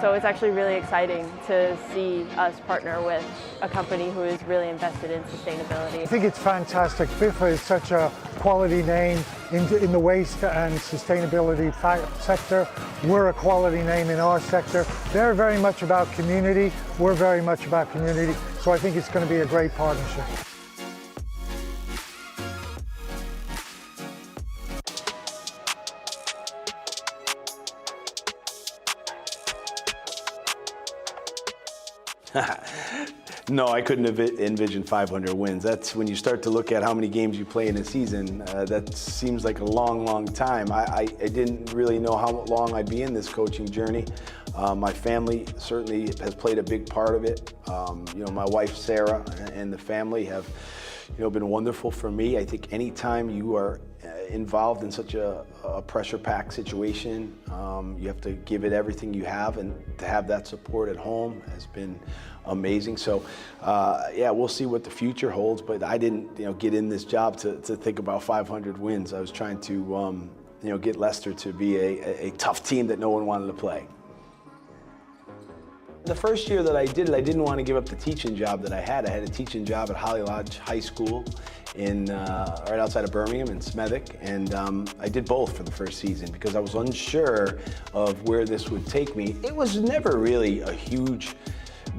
Speaker 9: So it's actually really exciting to see us partner with a company who is really invested in sustainability.
Speaker 10: I think it's fantastic. FIFA is such a quality name in the waste and sustainability sector. We're a quality name in our sector. They're very much about community. We're very much about community. So I think it's going to be a great partnership.
Speaker 11: No, I couldn't have envisioned 500 wins. That's when you start to look at how many games you play in a season. That seems like a long, long time. I didn't really know how long I'd be in this coaching journey. My family certainly has played a big part of it. You know, my wife Sarah and the family have, you know, been wonderful for me. I think anytime you are involved in such a pressure-packed situation, you have to give it everything you have, and to have that support at home has been amazing. So yeah, we'll see what the future holds, but I didn't, you know, get in this job to think about 500 wins. I was trying to you know, get Leicester to be a tough team that no one wanted to play. The first year that I did it, I didn't want to give up the teaching job that I had. I had a teaching job at Holly Lodge High School in right outside of Birmingham in Smethwick, and I did both for the first season because I was unsure of where this would take me. It was never really a huge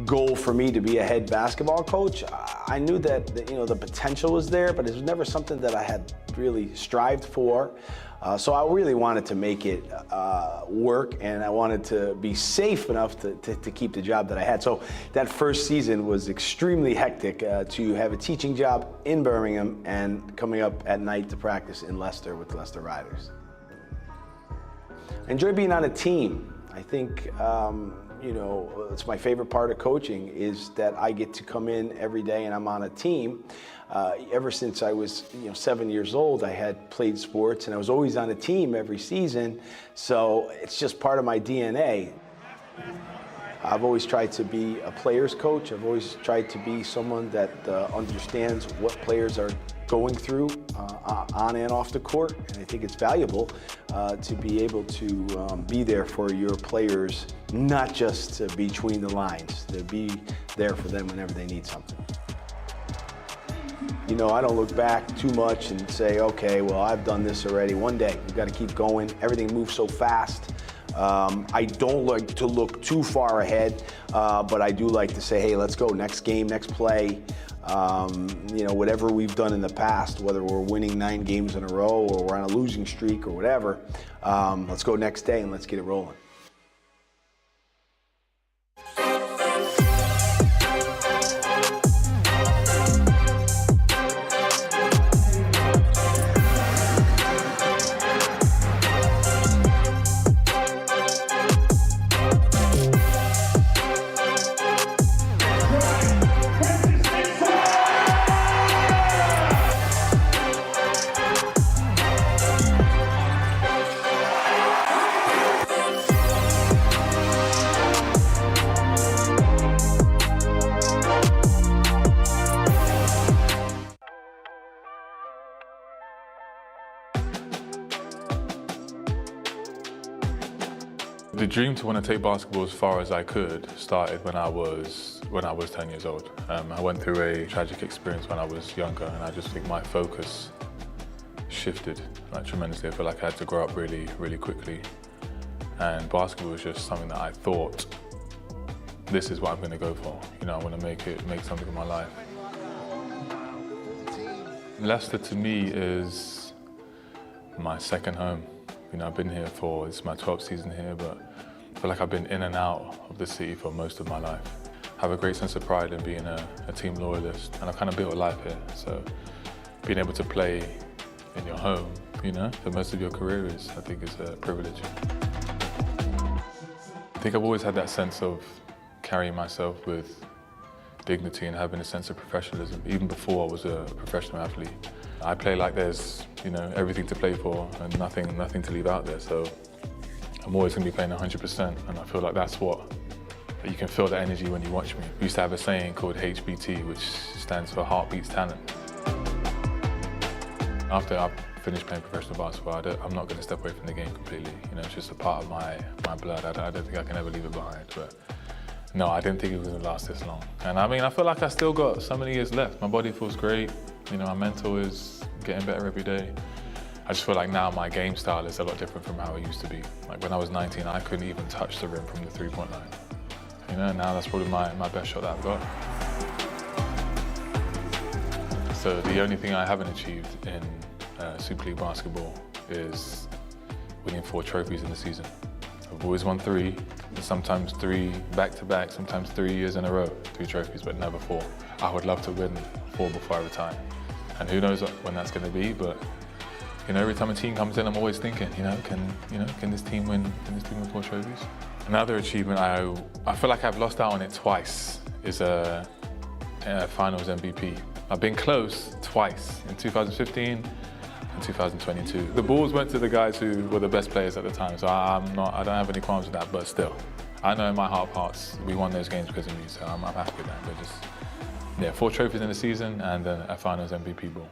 Speaker 11: goal for me to be a head basketball coach. I knew that you know, the potential was there, but it was never something that I had really strived for. So I really wanted to make it work, and I wanted to be safe enough to keep the job that I had. So that first season was extremely hectic to have a teaching job in Birmingham and coming up at night to practice in Leicester with the Leicester Riders. I enjoy being on a team. I think you know, it's my favorite part of coaching is that I get to come in every day and I'm on a team. Ever since I was, you know, 7 years old, I had played sports and I was always on a team every season. So it's just part of my DNA. I've always tried to be a player's coach. I've always tried to be someone that understands what players are going through on and off the court. And I think it's valuable to be able to be there for your players, not just between the lines, to be there for them whenever they need something. You know, I don't look back too much and say, okay, well, I've done this already. One day, we've got to keep going. Everything moves so fast. I don't like to look too far ahead, but I do like to say, hey, let's go, next game, next play. You know, whatever we've done in the past, whether we're winning 9 games in a row or we're on a losing streak or whatever, let's go next day and let's get it rolling.
Speaker 12: The dream to want to take basketball as far as I could started when I was 10 years old. I went through a tragic experience when I was younger, and I just think my focus shifted tremendously. I feel like I had to grow up really, really quickly, and basketball was just something that I thought, this is what I'm going to go for. You know, I want to make something of my life. Leicester to me is my second home. You know, I've been here it's my 12th season here, but I feel like I've been in and out of the city for most of my life. I have a great sense of pride in being a team loyalist, and I've kind of built a life here. So being able to play in your home, you know, for most of your career I think is a privilege. think I've always had that sense of carrying myself with dignity and having a sense of professionalism, even before I was a professional athlete. I play like there's, everything to play for and nothing to leave out there. So I'm always going to be playing 100%, and I feel like that's what you can feel the energy when you watch me. We used to have a saying called HBT, which stands for Heart Beats Talent. After I finished playing professional basketball, I'm not going to step away from the game completely. It's just a part of my blood. I don't think I can ever leave it behind. But no, I didn't think it was going to last this long. And I feel like I still got so many years left. My body feels great. My mental is getting better every day. I just feel like now my game style is a lot different from how it used to be. Like when I was 19, I couldn't even touch the rim from the three-point line. Now that's probably my best shot that I've got. So the only thing I haven't achieved in Super League basketball is winning 4 trophies in the season. I've always won 3, sometimes 3 back-to-back, sometimes 3 years in a row, 3 trophies, but never 4. I would love to win 4 before I retire. And who knows when that's going to be, but every time a team comes in, I'm always thinking, can this team win 4 trophies? Another achievement I feel like I've lost out on it twice is a finals MVP. I've been close twice, in 2015 and 2022. The balls went to the guys who were the best players at the time, so I don't have any qualms with that, but still. I know in my heart of hearts, we won those games because of me, so I'm happy with that. But just, 4 trophies in the season and then a finals MVP ball.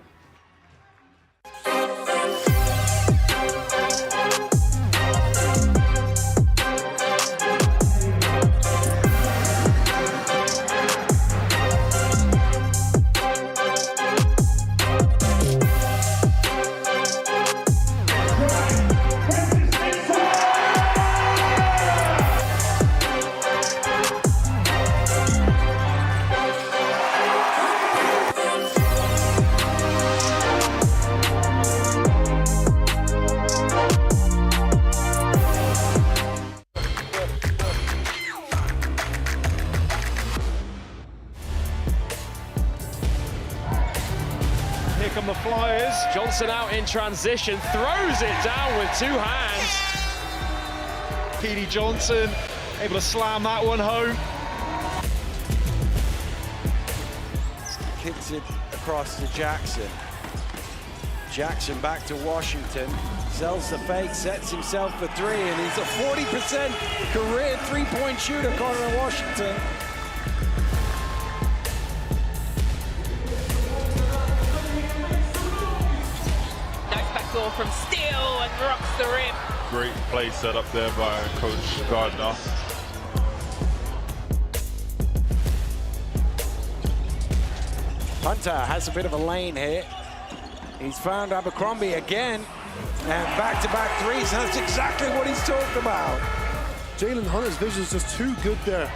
Speaker 13: Come the Flyers. Johnson out in transition, throws it down with 2 hands. Petey Johnson able to slam that one home.
Speaker 14: Kicks it across to Jackson. Jackson back to Washington. Sells the fake, sets himself for 3, and he's a 40% career three-point shooter, Connor Washington.
Speaker 15: From Steele and rocks the rim.
Speaker 16: Great play set up there by Coach Gardner.
Speaker 14: Hunter has a bit of a lane here. He's found Abercrombie again, and back-to-back threes. That's exactly what he's talked about.
Speaker 17: Jalen Hunter's vision is just too good there.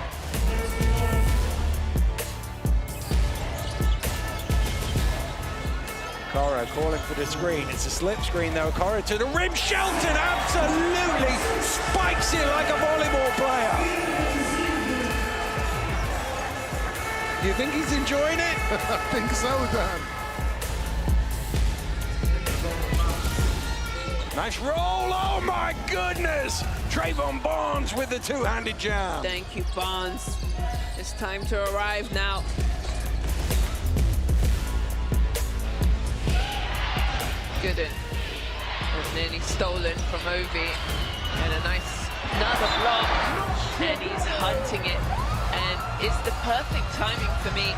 Speaker 14: Cora calling for the screen. It's a slip screen though. Cora to the rim. Shelton absolutely spikes it like a volleyball player. Do you think he's enjoying it?
Speaker 17: I think so, Dan.
Speaker 14: Nice roll. Oh my goodness. Trayvon Barnes with the 2-handed jam.
Speaker 15: Thank you, Barnes. It's time to arrive now. Gooden was nearly stolen from Ovi, and another block, and he's hunting it, and it's the perfect timing for me.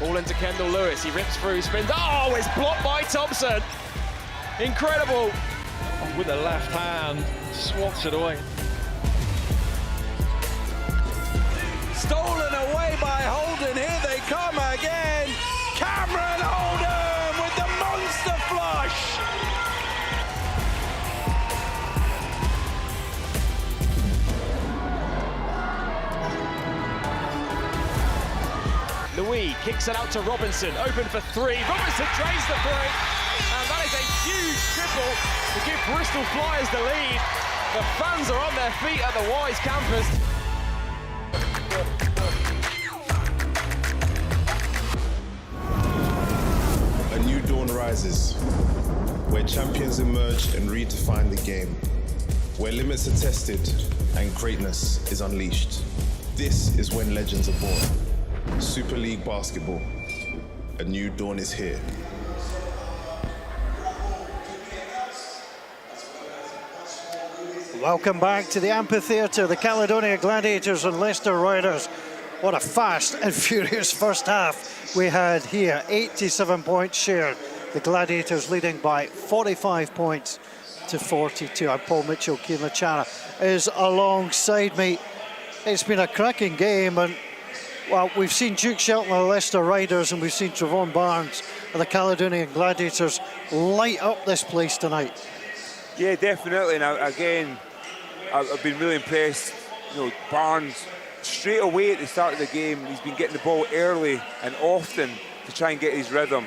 Speaker 13: Ball into Kendall Lewis, he rips through, spins, oh, it's blocked by Thompson. Incredible. With the left hand, swats it away.
Speaker 14: Stolen away by Holden. Here they come again. Cameron Holden with the monster flush.
Speaker 13: Louis kicks it out to Robinson, open for 3. Robinson drains the 3, and that is a huge triple to give Bristol Flyers the lead. The fans are on their feet at the Wise campus.
Speaker 1: A new dawn rises. where champions emerge and redefine the game, where limits are tested and greatness is unleashed. This is when legends are born. Super League Basketball. A new dawn is here.
Speaker 3: Welcome back to the amphitheatre, the Caledonia Gladiators and Leicester Riders. What a fast and furious first half we had here. 87 points shared. The Gladiators leading by 45 points to 42. I'm Paul Mitchell. Keelan Chara is alongside me. It's been a cracking game, and well, we've seen Duke Shelton of the Leicester Riders and we've seen Trevon Barnes of the Caledonian Gladiators light up this place tonight.
Speaker 4: Yeah, definitely. Now, again, I've been really impressed. You know, Barnes, straight away at the start of the game, he's been getting the ball early and often to try and get his rhythm,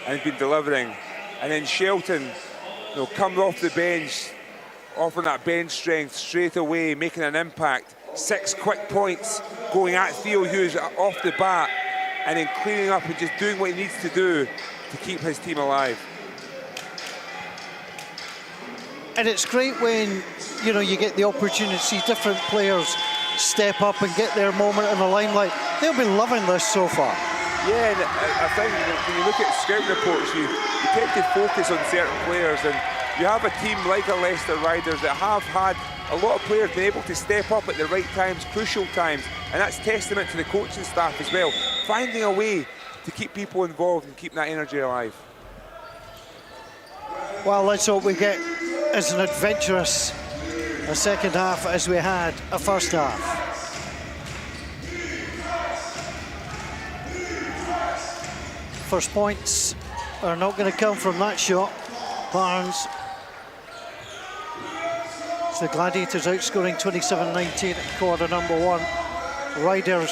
Speaker 4: and he's been delivering. And then Shelton, you know, coming off the bench, offering that bench strength straight away, making an impact. 6 quick points going at Theo Hughes off the bat, and then cleaning up and just doing what he needs to do to keep his team alive.
Speaker 3: And it's great when, you know, you get the opportunity to see different players step up and get their moment in the limelight. They'll be loving this so far.
Speaker 4: Yeah, and I think when you look at scouting reports, you tend to focus on certain players, and you have a team like the Leicester Riders that have had a lot of players been able to step up at the right times, crucial times, and that's testament to the coaching staff as well, finding a way to keep people involved and keep that energy alive.
Speaker 3: Well, let's hope we get as an adventurous a second half as we had a first half. First points are not going to come from that shot. Barnes. It's the Gladiators outscoring 27-19 in quarter number 1. Riders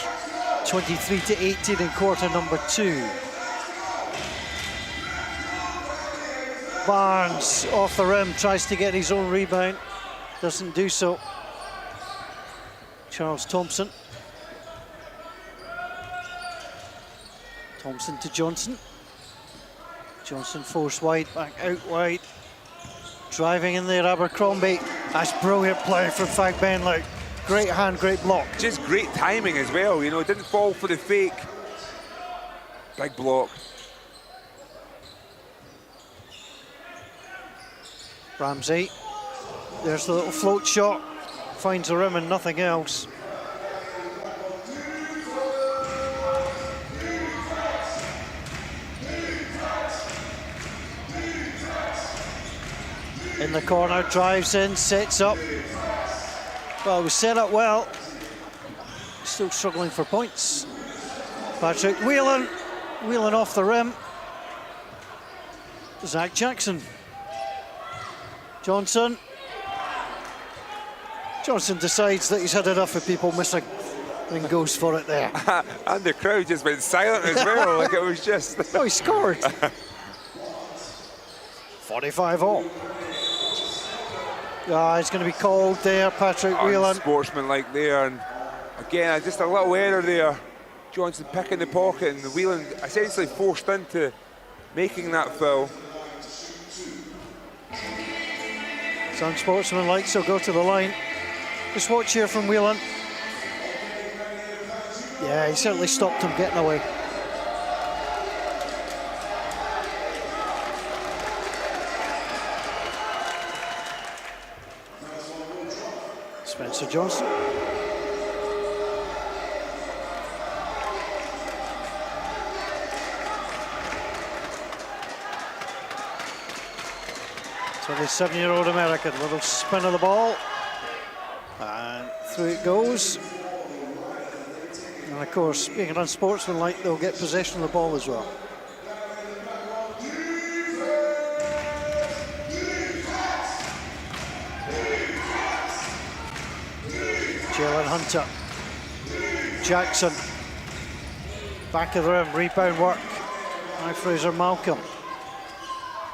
Speaker 3: 23-18 in quarter number 2. Barnes off the rim, tries to get his own rebound, doesn't do so. Charles Thompson. Thompson to Johnson. Johnson forced wide, back out wide. Driving in there, Abercrombie. That's brilliant play from Fagbenle. Great hand, great block.
Speaker 4: Just great timing as well, you know, didn't fall for the fake. Big block.
Speaker 3: Ramsey, there's the little float shot, finds the rim and nothing else. In the corner, drives in, sets up. Well, it was set up well. Still struggling for points. Patrick Whelan off the rim. Zach Jackson. Johnson decides that he's had enough of people missing and goes for it there.
Speaker 4: And the crowd just went silent as well, like it was just...
Speaker 3: Oh, he scored. 45 all. It's going to be called there, Patrick Whelan.
Speaker 4: Sportsmanlike there, and again, just a little error there. Johnson picking the pocket, and Whelan essentially forced into making that foul.
Speaker 3: It's unsportsmanlike, so go to the line. Just watch here from Whelan. Yeah, he certainly stopped him getting away. Spencer Johnson. So the 7-year-old American, little spin of the ball, and through it goes. And of course, being an unsportsmanlike, they'll get possession of the ball as well. Jalen Hunter, Jackson, back of the rim, rebound work by Fraser Malcolm.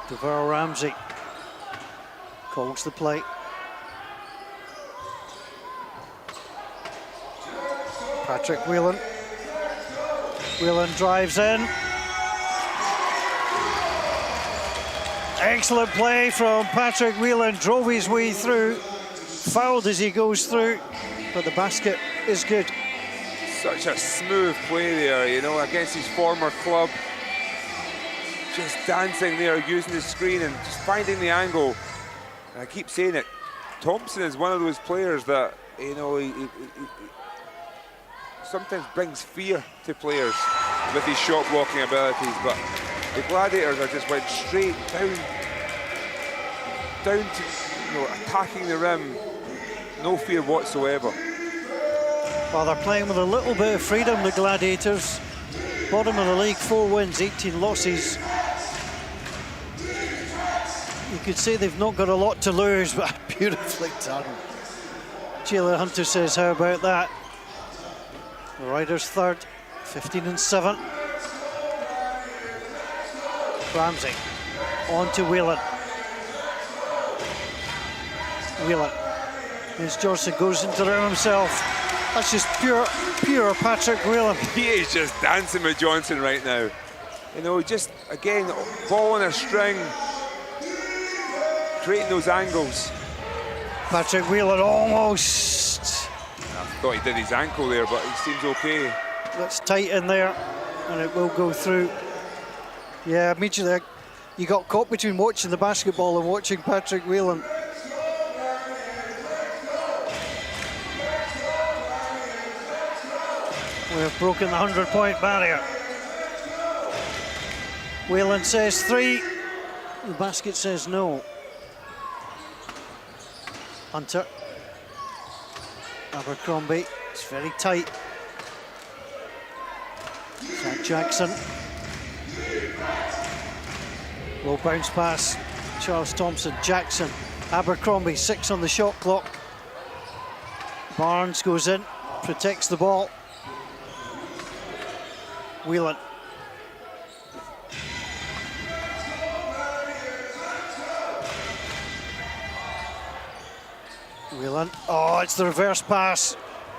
Speaker 3: DeVarl Ramsey calls the play. Patrick Whelan. Whelan drives in. Excellent play from Patrick Whelan, drove his way through, fouled as he goes through, but the basket is good.
Speaker 4: Such a smooth play there, you know, against his former club. Just dancing there, using the screen and just finding the angle. And I keep saying it, Thompson is one of those players that, you know, he sometimes brings fear to players with his shot blocking abilities, but the Gladiators are just went straight down to, you know, attacking the rim, no fear whatsoever.
Speaker 3: Well, they're playing with a little bit of freedom, the Gladiators. Bottom of the league, 4 wins, 18 losses. You could say they've not got a lot to lose, but beautifully done. Jalen Hunter says, how about that? The Riders third, 15-7. Ramsey, on to Whelan. Whelan. As Johnson goes into the room himself. That's just pure Patrick Whelan.
Speaker 4: He is just dancing with Johnson right now. You know, just, again, ball on a string. Creating those angles.
Speaker 3: Patrick Whelan almost.
Speaker 4: I thought he did his ankle there, but he seems okay.
Speaker 3: That's tight in there, and it will go through. Yeah, immediately you got caught between watching the basketball and watching Patrick Whelan. We've broken the 100-point barrier. Whelan says 3. The basket says no. Hunter. Abercrombie. It's very tight. Zach Jackson. Low bounce pass. Charles Thompson. Jackson. Abercrombie. 6 on the shot clock. Barnes goes in. Protects the ball. Whelan. Whelan. Oh, it's the reverse pass.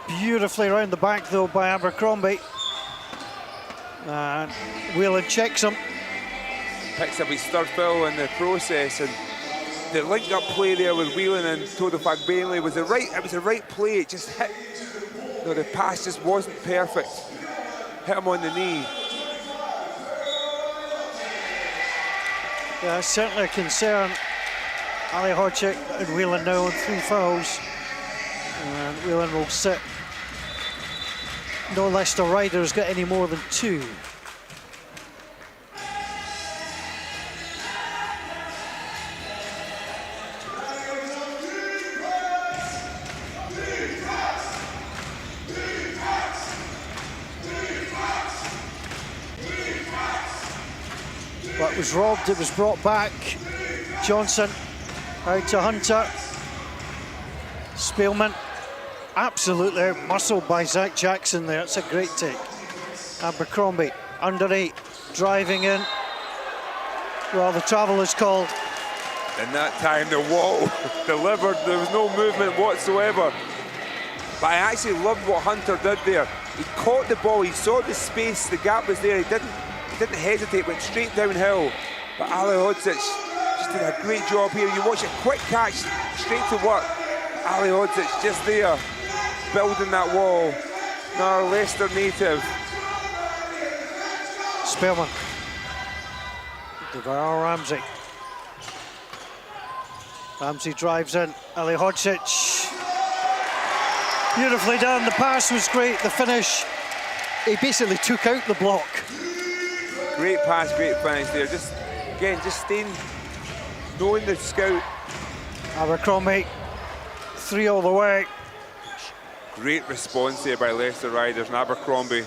Speaker 3: Beautifully around the back, though, by Abercrombie. And Whelan checks him.
Speaker 4: Picks up his third foul in the process, and the link-up play there with Whelan and Todo Fagbenley was the right play. It just hit. No, the pass just wasn't perfect. Hit him on the knee.
Speaker 3: Yeah, it's certainly a concern. Ali Hodczyk and Whelan now on 3 fouls. And Whelan will sit. No Leicester Riders got any more than 2. But it was robbed, it was brought back. Johnson out to Hunter. Spielman absolutely out-muscled by Zach Jackson there. It's a great take. Abercrombie under 8, driving in. Well, the travel is called.
Speaker 4: And that time the wall delivered. There was no movement whatsoever. But I actually loved what Hunter did there. He caught the ball, he saw the space, the gap was there. He didn't hesitate, went straight downhill. But Ali Hodczyk just did a great job here. You watch it, quick catch, straight to work. Ali Hodczyk just there, building that wall. Now Leicester native.
Speaker 3: Spellman. Devar Ramsey. Ramsey drives in. Ali Hodczyk. Beautifully done. The pass was great. The finish, he basically took out the block.
Speaker 4: Great pass, great finish there. Just again, just staying, knowing the scout.
Speaker 3: Abercrombie, 3 all the way.
Speaker 4: Great response there by Leicester Riders, and Abercrombie,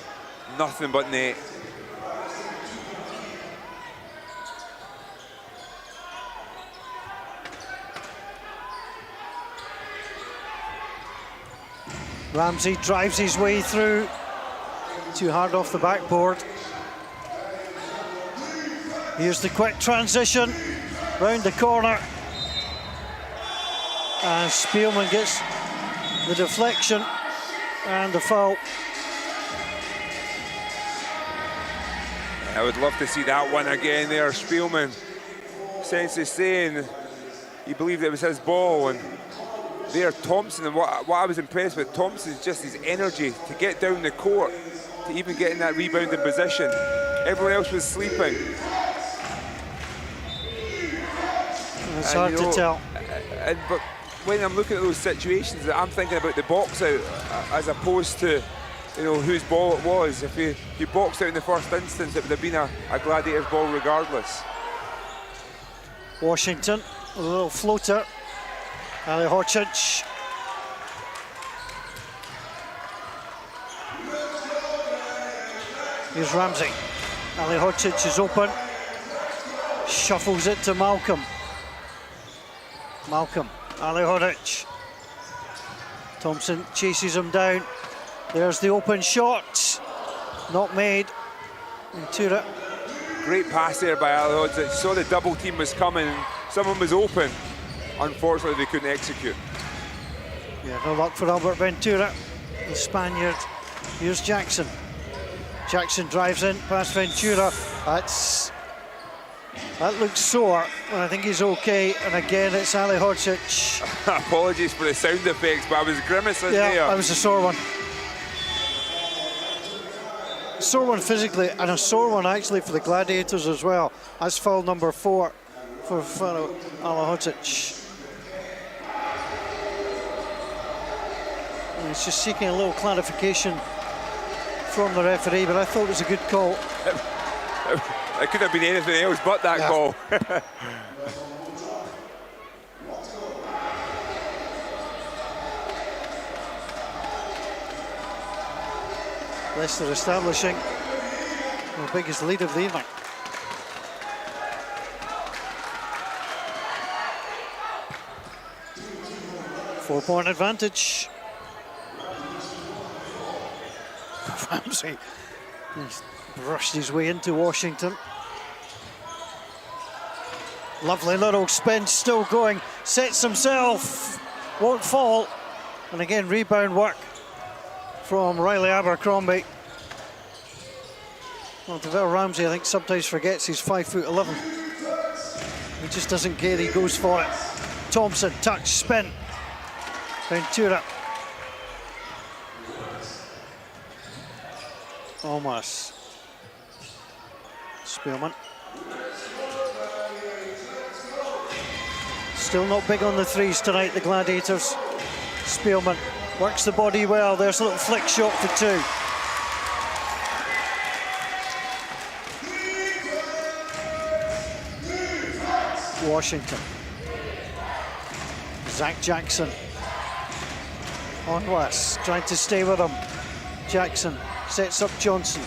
Speaker 4: nothing but net.
Speaker 3: Ramsey drives his way through. Too hard off the backboard. Here's the quick transition. Round the corner. And Spielman gets the deflection and the foul.
Speaker 4: I would love to see that one again there, Spielman. essentially saying he believed it was his ball. And there, Thompson, and what I was impressed with Thompson is just his energy to get down the court, to even get in that rebounding position. Everyone else was sleeping.
Speaker 3: It's hard to tell.
Speaker 4: But when I'm looking at those situations, I'm thinking about the box out as opposed to, you know, whose ball it was. If you boxed out in the first instance, it would have been a Gladiators ball regardless.
Speaker 3: Washington, a little floater. Ali Horcic. Here's Ramsey. Ali Horcic is open. Shuffles it to Malcolm. Malcolm, Ali Horcic. Thompson chases him down. There's the open shot. Not made. Ventura.
Speaker 4: Great pass there by Ali Horcic. Saw the double team was coming. Someone was open. Unfortunately, they couldn't execute.
Speaker 3: Yeah, no luck for Albert Ventura, the Spaniard. Here's Jackson. Jackson drives in past Ventura. That looks sore, and I think he's okay. And again, it's Ali Horcic.
Speaker 4: Apologies for the sound effects, but I was grimacing there.
Speaker 3: Yeah, that was a sore one. A sore one physically, and a sore one actually for the Gladiators as well. That's foul number 4 for Ali Horcic. And he's just seeking a little clarification from the referee, but I thought it was a good call.
Speaker 4: It could have been anything else but that call.
Speaker 3: Leicester establishing the biggest lead of the evening. Four-point advantage. Ramsey, he's brushed his way into Washington. Lovely little spin, still going, sets himself, won't fall. And again, rebound work from Riley Abercrombie. Well, DeVille Ramsey, I think, sometimes forgets he's 5'11". He just doesn't care, he goes for it. Thompson, touch, spin. Ventura. Almost. Spielman. Still not big on the threes tonight, the Gladiators. Spielman works the body well. There's a little flick shot for 2. Washington. Zach Jackson. On West, trying to stay with him. Jackson sets up Johnson.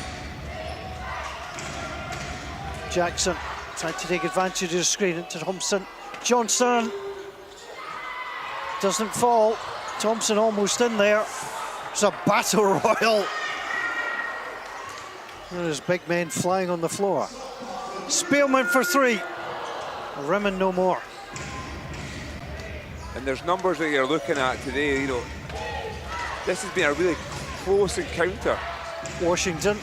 Speaker 3: Jackson trying to take advantage of the screen into Thompson. Johnson doesn't fall. Thompson almost in there. It's a battle royal. There's big men flying on the floor. Spielman for 3. Rim and no more.
Speaker 4: And there's numbers that you're looking at today, you know. This has been a really close encounter.
Speaker 3: Washington.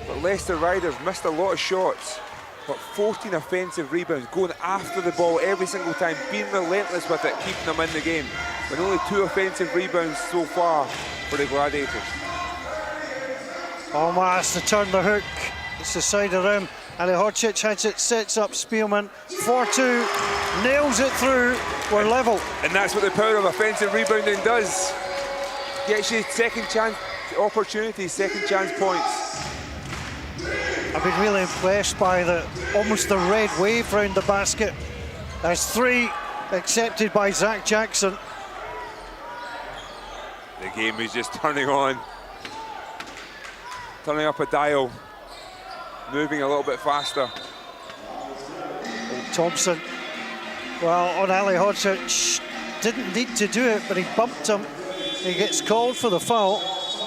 Speaker 4: But Leicester Riders missed a lot of shots, but 14 offensive rebounds, going after the ball every single time, being relentless with it, keeping them in the game. But only 2 offensive rebounds so far for the Gladiators.
Speaker 3: Almost to turn the hook. It's the side of the rim. Ali Horcic has it, sets up Spielman. 4-2, nails it through. We're level.
Speaker 4: And that's what the power of offensive rebounding does. Gets you second chance opportunities, second chance points.
Speaker 3: I've been really impressed by almost the red wave round the basket. There's 3 accepted by Zach Jackson.
Speaker 4: The game is just turning on. Turning up a dial. Moving a little bit faster.
Speaker 3: And Thompson, well, on Ali Horcic, didn't need to do it, but he bumped him. He gets called for the foul.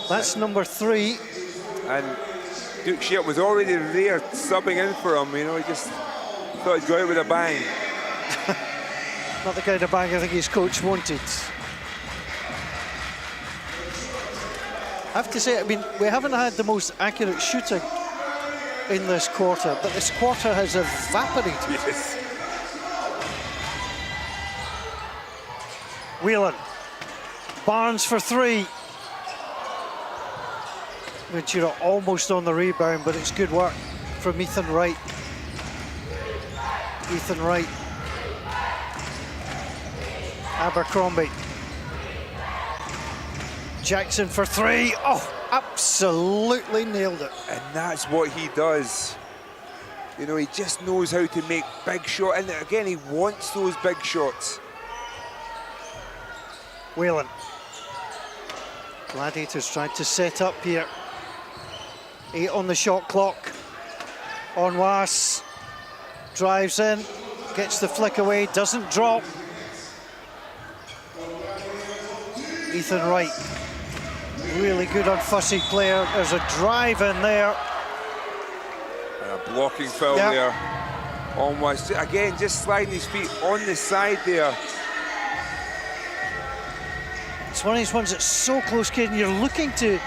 Speaker 3: That's number 3.
Speaker 4: And Duke Shield was already there subbing in for him, you know, he just thought he'd go out with a bang.
Speaker 3: Not the kind of bang I think his coach wanted. I have to say, I mean, we haven't had the most accurate shooting in this quarter, but this quarter has evaporated.
Speaker 4: Yes.
Speaker 3: Whelan. Barnes for three. Ventura almost on the rebound, but it's good work from Ethan Wright. Ethan Wright. Abercrombie. Jackson for three. Oh, absolutely nailed it.
Speaker 4: And that's what he does. You know, he just knows how to make big shots. And again, he wants those big shots.
Speaker 3: Whelan. Gladiators tried to set up here. 8 on the shot clock. Onwas drives in, gets the flick away, doesn't drop. Ethan Wright, really good unfussy player. There's a drive in there.
Speaker 4: And a blocking foul there. Onwas, again, just sliding his feet on the side there.
Speaker 3: It's one of these ones that's so close, kid, and you're looking to,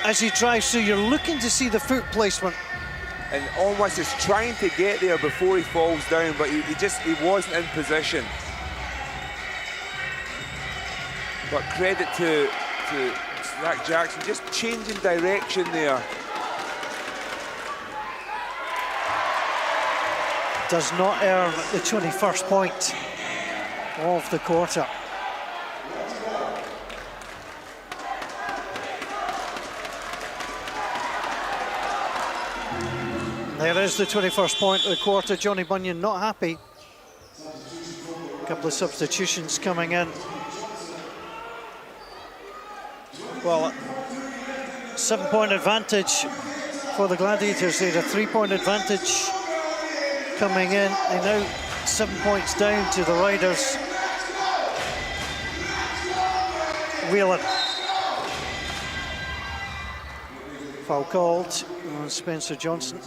Speaker 3: as he drives through, you're looking to see the foot placement.
Speaker 4: And Onwas is trying to get there before he falls down, but he wasn't in position. But credit to Zach Jackson, just changing direction there.
Speaker 3: Does not earn the 21st point of the quarter. There is the 21st point of the quarter. Johnny Bunyan not happy. A couple of substitutions coming in. Well, 7-point advantage for the Gladiators. They had a 3-point advantage coming in. They now 7 points down to the Riders. Whelan. Foul called on Spencer Johnson.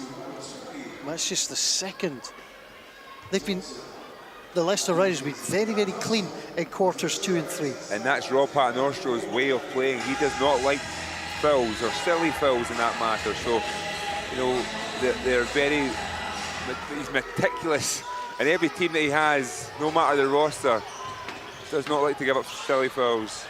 Speaker 3: That's just the second. The Leicester Riders have been very, very clean in quarters 2 and 3.
Speaker 4: And that's Rob Paternostro's way of playing. He does not like fouls or silly fouls in that matter. So, you know, he's meticulous. And every team that he has, no matter the roster, does not like to give up silly fouls.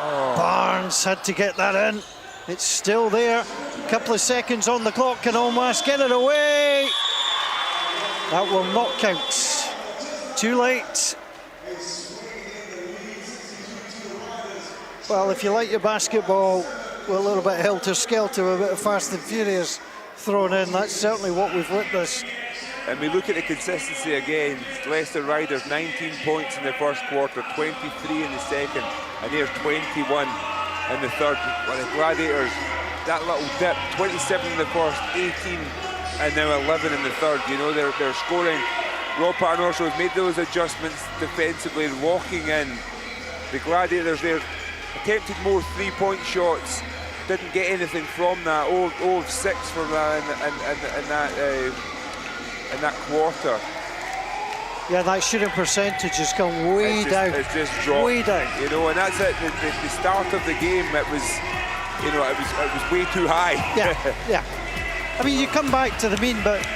Speaker 3: Oh. Barnes had to get that in. It's still there. A couple of seconds on the clock. Can Onwas get it away? That will not count. Too late. Well, if you like your basketball with a little bit helter-skelter, a bit of Fast and Furious thrown in, that's certainly what we've witnessed.
Speaker 4: And we look at the consistency again. Leicester Riders, 19 points in the first quarter, 23 in the second, and there's 21 in the third. Well, the Gladiators, that little dip, 27 in the first, 18, and now 11 in the third. You know, they're scoring. Rob Paternoster has made those adjustments defensively, walking in. The Gladiators there attempted more three-point shots, didn't get anything from that. 0 of 6 from that in that quarter.
Speaker 3: Yeah, that shooting percentage has come way down.
Speaker 4: It's just dropped.
Speaker 3: Way down.
Speaker 4: You know, and that's it. The start of the game, it was, you know, it was way too high.
Speaker 3: Yeah, yeah. I mean, you come back to the mean, but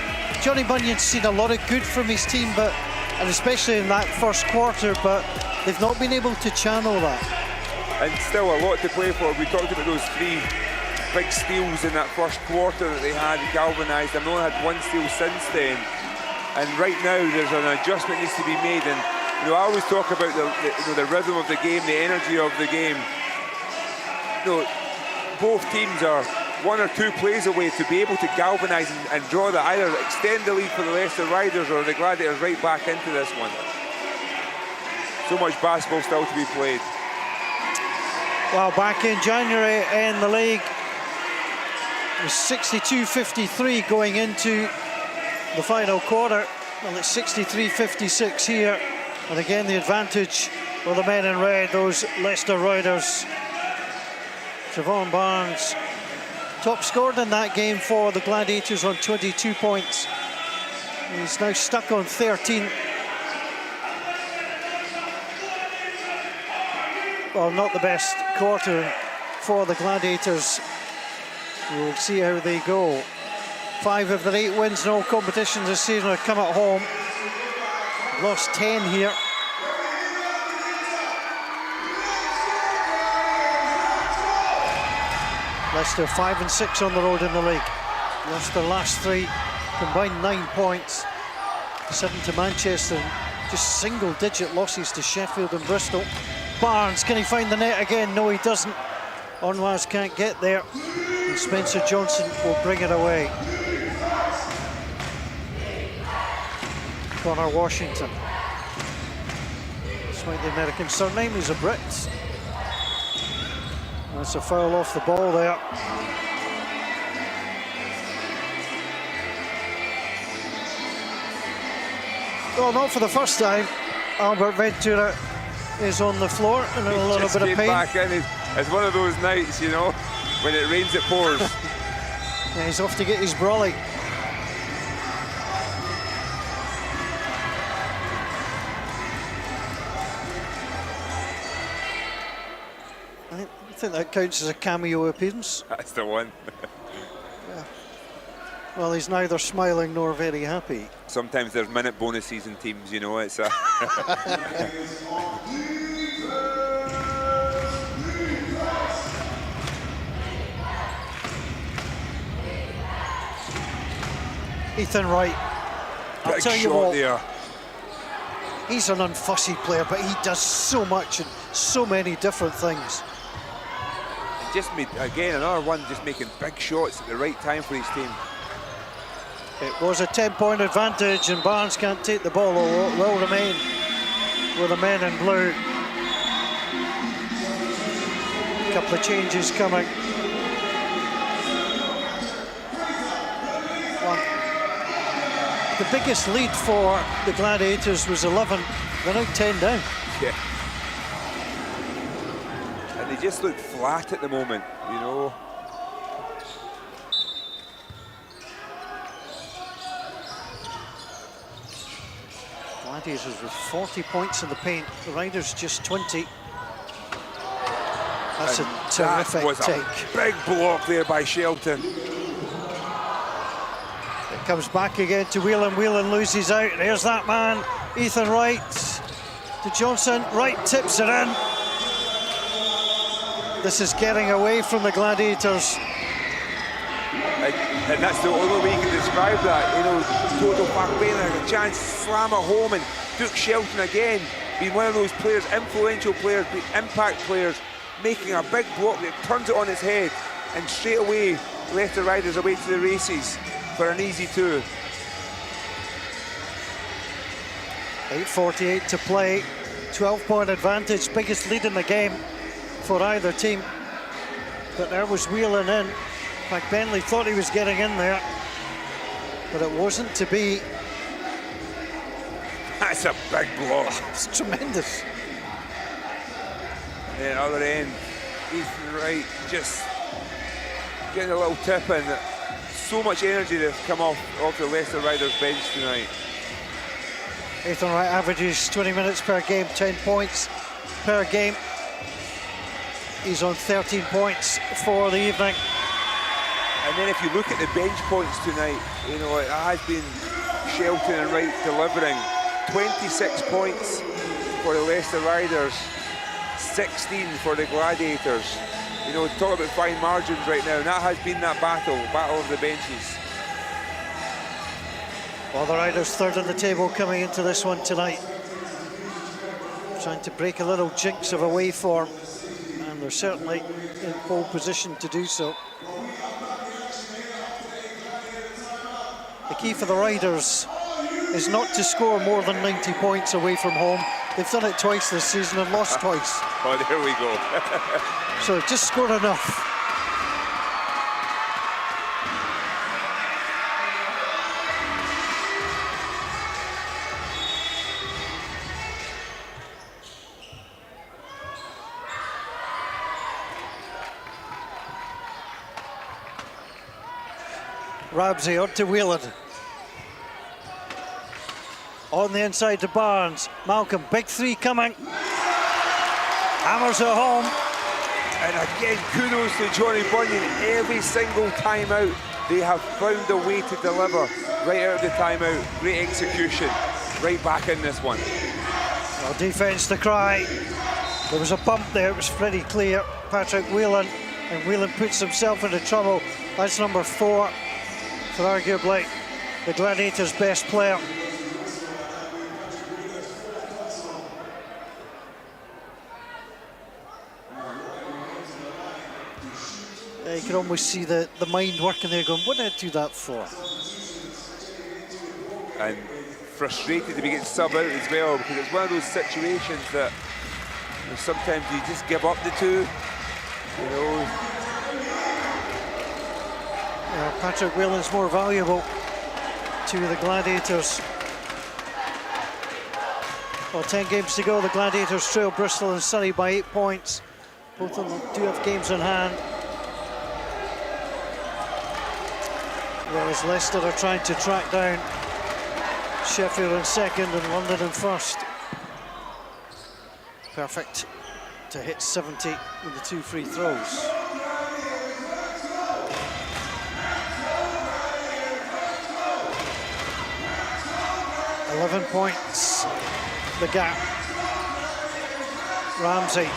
Speaker 3: Johnny Bunyan's seen a lot of good from his team, and especially in that first quarter, but they've not been able to channel that.
Speaker 4: And still a lot to play for. We talked about those 3 big steals in that first quarter that they had galvanised. They've only had 1 steal since then. And right now there's an adjustment needs to be made. And you know, I always talk about the rhythm of the game, the energy of the game. You know, both teams are 1 or 2 plays away to be able to galvanise and draw that, either extend the lead for the Leicester Riders or the Gladiators right back into this one. So much basketball still to be played.
Speaker 3: Well, back in January in the league, it was 62-53 going into the final quarter. Well, it's 63-56 here. And again, the advantage for the men in red, those Leicester Riders. Javon Barnes, top scored in that game for the Gladiators on 22 points. He's now stuck on 13. Well, not the best quarter for the Gladiators. We'll see how they go. 5 of their 8 wins in all competitions this season have come at home. Lost 10 here. Leicester 5 and 6 on the road in the league. Leicester last 3 combined 9 points. 7 to Manchester, just single-digit losses to Sheffield and Bristol. Barnes, can he find the net again? No, he doesn't. Onwas can't get there. And Spencer Johnson will bring it away. Connor Washington. Despite the American surname, he's a Brit. That's a foul off the ball there. Well, not for the first time. Albert Ventura is on the floor and in a little bit of pain.
Speaker 4: Back in. It's one of those nights, you know, when it rains, it pours.
Speaker 3: Yeah, he's off to get his brolly. I think that counts as a cameo appearance.
Speaker 4: That's the one.
Speaker 3: Yeah. Well, he's neither smiling nor very happy.
Speaker 4: Sometimes there's minute bonuses in teams, you know. It's a
Speaker 3: Ethan Wright. I'll
Speaker 4: big
Speaker 3: tell you
Speaker 4: shot
Speaker 3: what,
Speaker 4: there.
Speaker 3: he's an unfussy player, but he does so much and so many different things.
Speaker 4: And just made, again, another one just making big shots at the right time for his team.
Speaker 3: It was a 10-point advantage, and Barnes can't take the ball, or will remain with the men in blue. A couple of changes coming. Well, the biggest lead for the Gladiators was 11. They're now 10 down.
Speaker 4: Yeah. And they just look flat at the moment, you know.
Speaker 3: Gladiators with 40 points in the paint, the Riders just 20. That's
Speaker 4: And
Speaker 3: a terrific
Speaker 4: that was
Speaker 3: take.
Speaker 4: a big block there by Shelton.
Speaker 3: It comes back again to Whelan. Whelan loses out. There's that man, Ethan Wright. To Johnson. Wright tips it in. This is getting away from the Gladiators.
Speaker 4: And that's the only way you can describe that, you know, total backbender, a chance to slam it home, and Duke Shelton again, being one of those players, influential players, impact players, making a big block that turns it on its head, and straight away, Leicester Riders away to the races for an easy 2.
Speaker 3: 8:48 to play, 12-point advantage, biggest lead in the game for either team. But there was Whelan in. In fact, Bentley thought he was getting in there, but it wasn't to be.
Speaker 4: That's a big block.
Speaker 3: It's tremendous.
Speaker 4: And the other end, Ethan Wright just getting a little tip in. So much energy that's come off the Leicester Riders bench tonight.
Speaker 3: Ethan Wright averages 20 minutes per game, 10 points per game. He's on 13 points for the evening.
Speaker 4: And then if you look at the bench points tonight, you know, it has been Shelton and Wright delivering. 26 points for the Leicester Riders, 16 for the Gladiators. You know, talk about fine margins right now. And that has been that battle of the benches.
Speaker 3: Well, the Riders third on the table coming into this one tonight. Trying to break a little jinx of away form, and they're certainly in pole position to do so. The key for the Riders is not to score more than 90 points away from home. They've done it twice this season and lost twice.
Speaker 4: Oh, there we go.
Speaker 3: So just score enough. Ramsey on to Whelan. On the inside to Barnes. Malcolm, big 3 coming. Hammers it home.
Speaker 4: And again, kudos to Johnny Bunyan. Every single time out, they have found a way to deliver right out of the timeout. Great execution. Right back in this one.
Speaker 3: Well, defence to cry. There was a bump there, it was pretty clear. Patrick Whelan And Whelan puts himself into trouble. That's number 4 for arguably the Gladiators' best player. You can almost see the mind working there going, what did I do that for?
Speaker 4: And frustrated to be getting sub out as well, because it's one of those situations that sometimes you just give up the 2, you know.
Speaker 3: Yeah, Patrick Whelan's more valuable to the Gladiators. Well, 10 games to go. The Gladiators trail Bristol and Surrey by 8 points. Both of them do have games in hand. Whereas Leicester are trying to track down Sheffield in second and London in first. Perfect to hit 70 with the 2 free throws. $11 points, the gap. Ramsey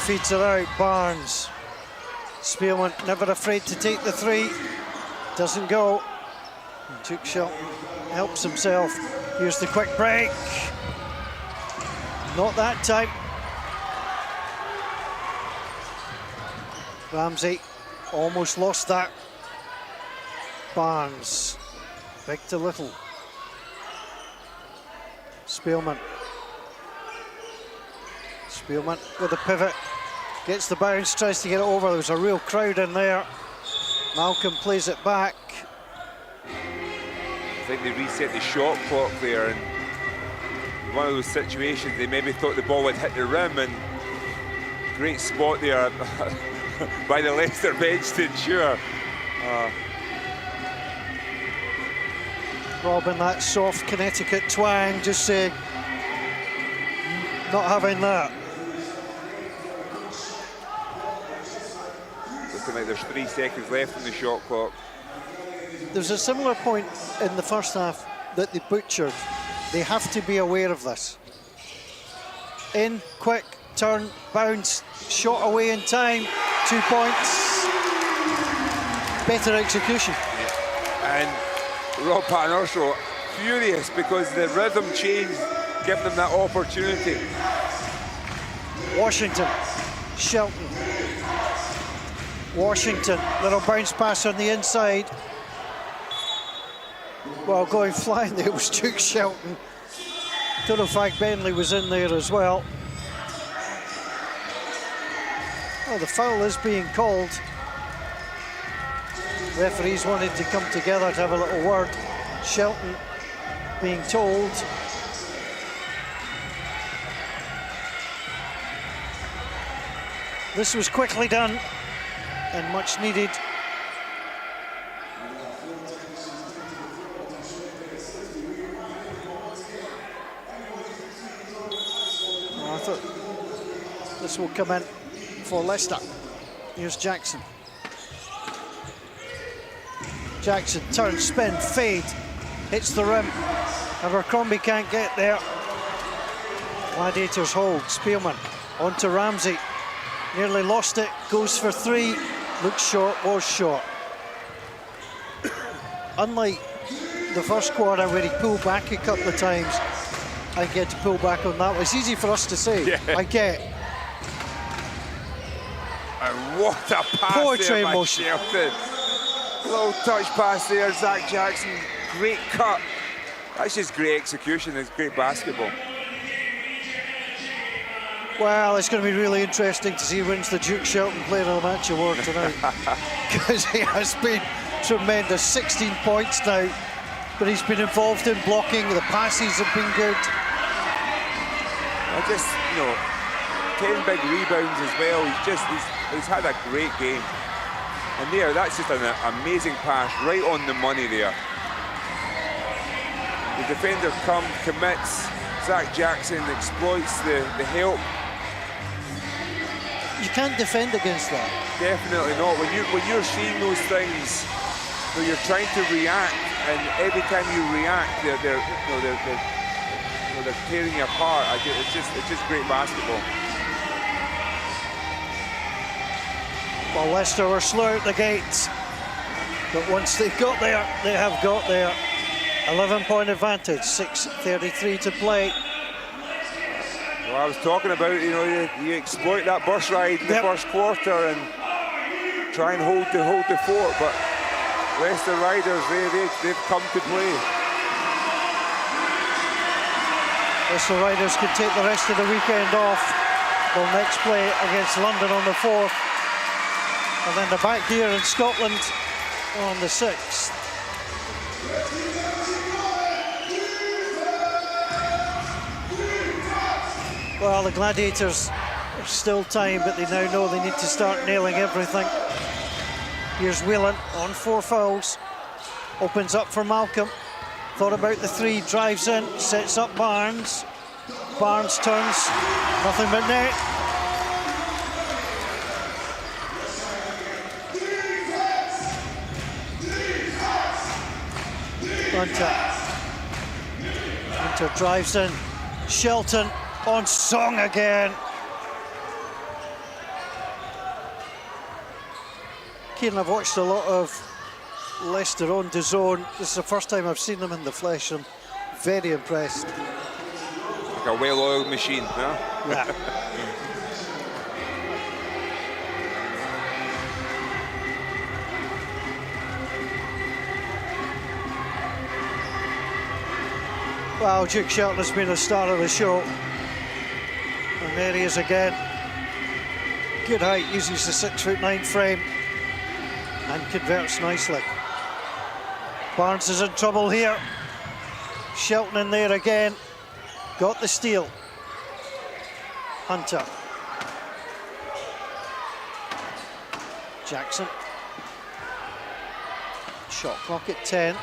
Speaker 3: feeds it out, Barnes. Spielman never afraid to take the 3. Doesn't go. Duke Shelton helps himself. Here's the quick break. Not that time. Ramsey almost lost that. Barnes, big to little. Spielman. Spielman with a pivot. Gets the bounce, tries to get it over. There's a real crowd in there. Malcolm plays it back.
Speaker 4: I think they reset the shot clock there, and one of those situations they maybe thought the ball would hit the rim, and great spot there by the Leicester bench to ensure.
Speaker 3: Robin, that soft Connecticut twang, just saying, not having that.
Speaker 4: Looking like there's 3 seconds left on the shot clock.
Speaker 3: There's a similar point in the first half that they butchered. They have to be aware of this. In, quick, turn, bounce, shot away in time, 2 points. Better execution.
Speaker 4: And Rob Paternoster furious because the rhythm changed, giving them that opportunity.
Speaker 3: Washington, Shelton. Washington, little bounce pass on the inside. Well, going flying there was Duke Shelton. Don't know if Fag Bentley was in there as well. Oh, the foul is being called. Referees wanted to come together to have a little word. Shelton being told. This was quickly done and much needed. Oh, I thought this will come in for Leicester. Here's Jackson. Jackson turns, spin, fade, hits the rim. Abercrombie can't get there. Gladiators hold. Spielman onto Ramsey. Nearly lost it, goes for 3. Looks short, was short. Unlike the first quarter where he pulled back a couple of times, I get to pull back on that. It's easy for us to say, yeah. I get.
Speaker 4: And what a pass
Speaker 3: Poetry
Speaker 4: there by
Speaker 3: motion.
Speaker 4: Shelton. Little touch pass there, Zach Jackson, great cut. That's just great execution, it's great basketball.
Speaker 3: Well, it's going to be really interesting to see who wins the Duke Shelton Player of the Match award tonight. Because he has been tremendous, 16 points now, but he's been involved in blocking, the passes have been good.
Speaker 4: I just, 10 big rebounds as well. He's had a great game. And there, that's just an amazing pass, right on the money there. The defender commits, Zach Jackson exploits the help.
Speaker 3: You can't defend against that.
Speaker 4: Definitely not. When you're seeing those things, you're trying to react, and every time you react, they're tearing you apart. It's just great basketball.
Speaker 3: Well, Leicester were slow out the gates, but once they got there, they have got there. 11-point advantage, 6:33 to play.
Speaker 4: Well, I was talking about, you know, you exploit that bus ride in the first quarter and try and hold the fort, but Leicester Riders, they've come to play.
Speaker 3: Leicester Riders could take the rest of the weekend off. They'll next play against London on the 4th, and then they're back here in Scotland on the 6th. Well, the Gladiators are still time, but they now know they need to start nailing everything. Here's Whelan on 4 fouls. Opens up for Malcolm. Thought about the 3, drives in, sets up Barnes. Barnes turns, nothing but net. Hunter drives in. Shelton on Song again. Kieran, I've watched a lot of Leicester on DAZN. This is the first time I've seen them in the flesh. I'm very impressed.
Speaker 4: Like a well-oiled machine, huh?
Speaker 3: Yeah. Well, Duke Shelton has been the star of the show. And there he is again. Good height, uses the 6'9" frame and converts nicely. Barnes is in trouble here. Shelton in there again. Got the steal. Hunter. Jackson. Shot clock at 10.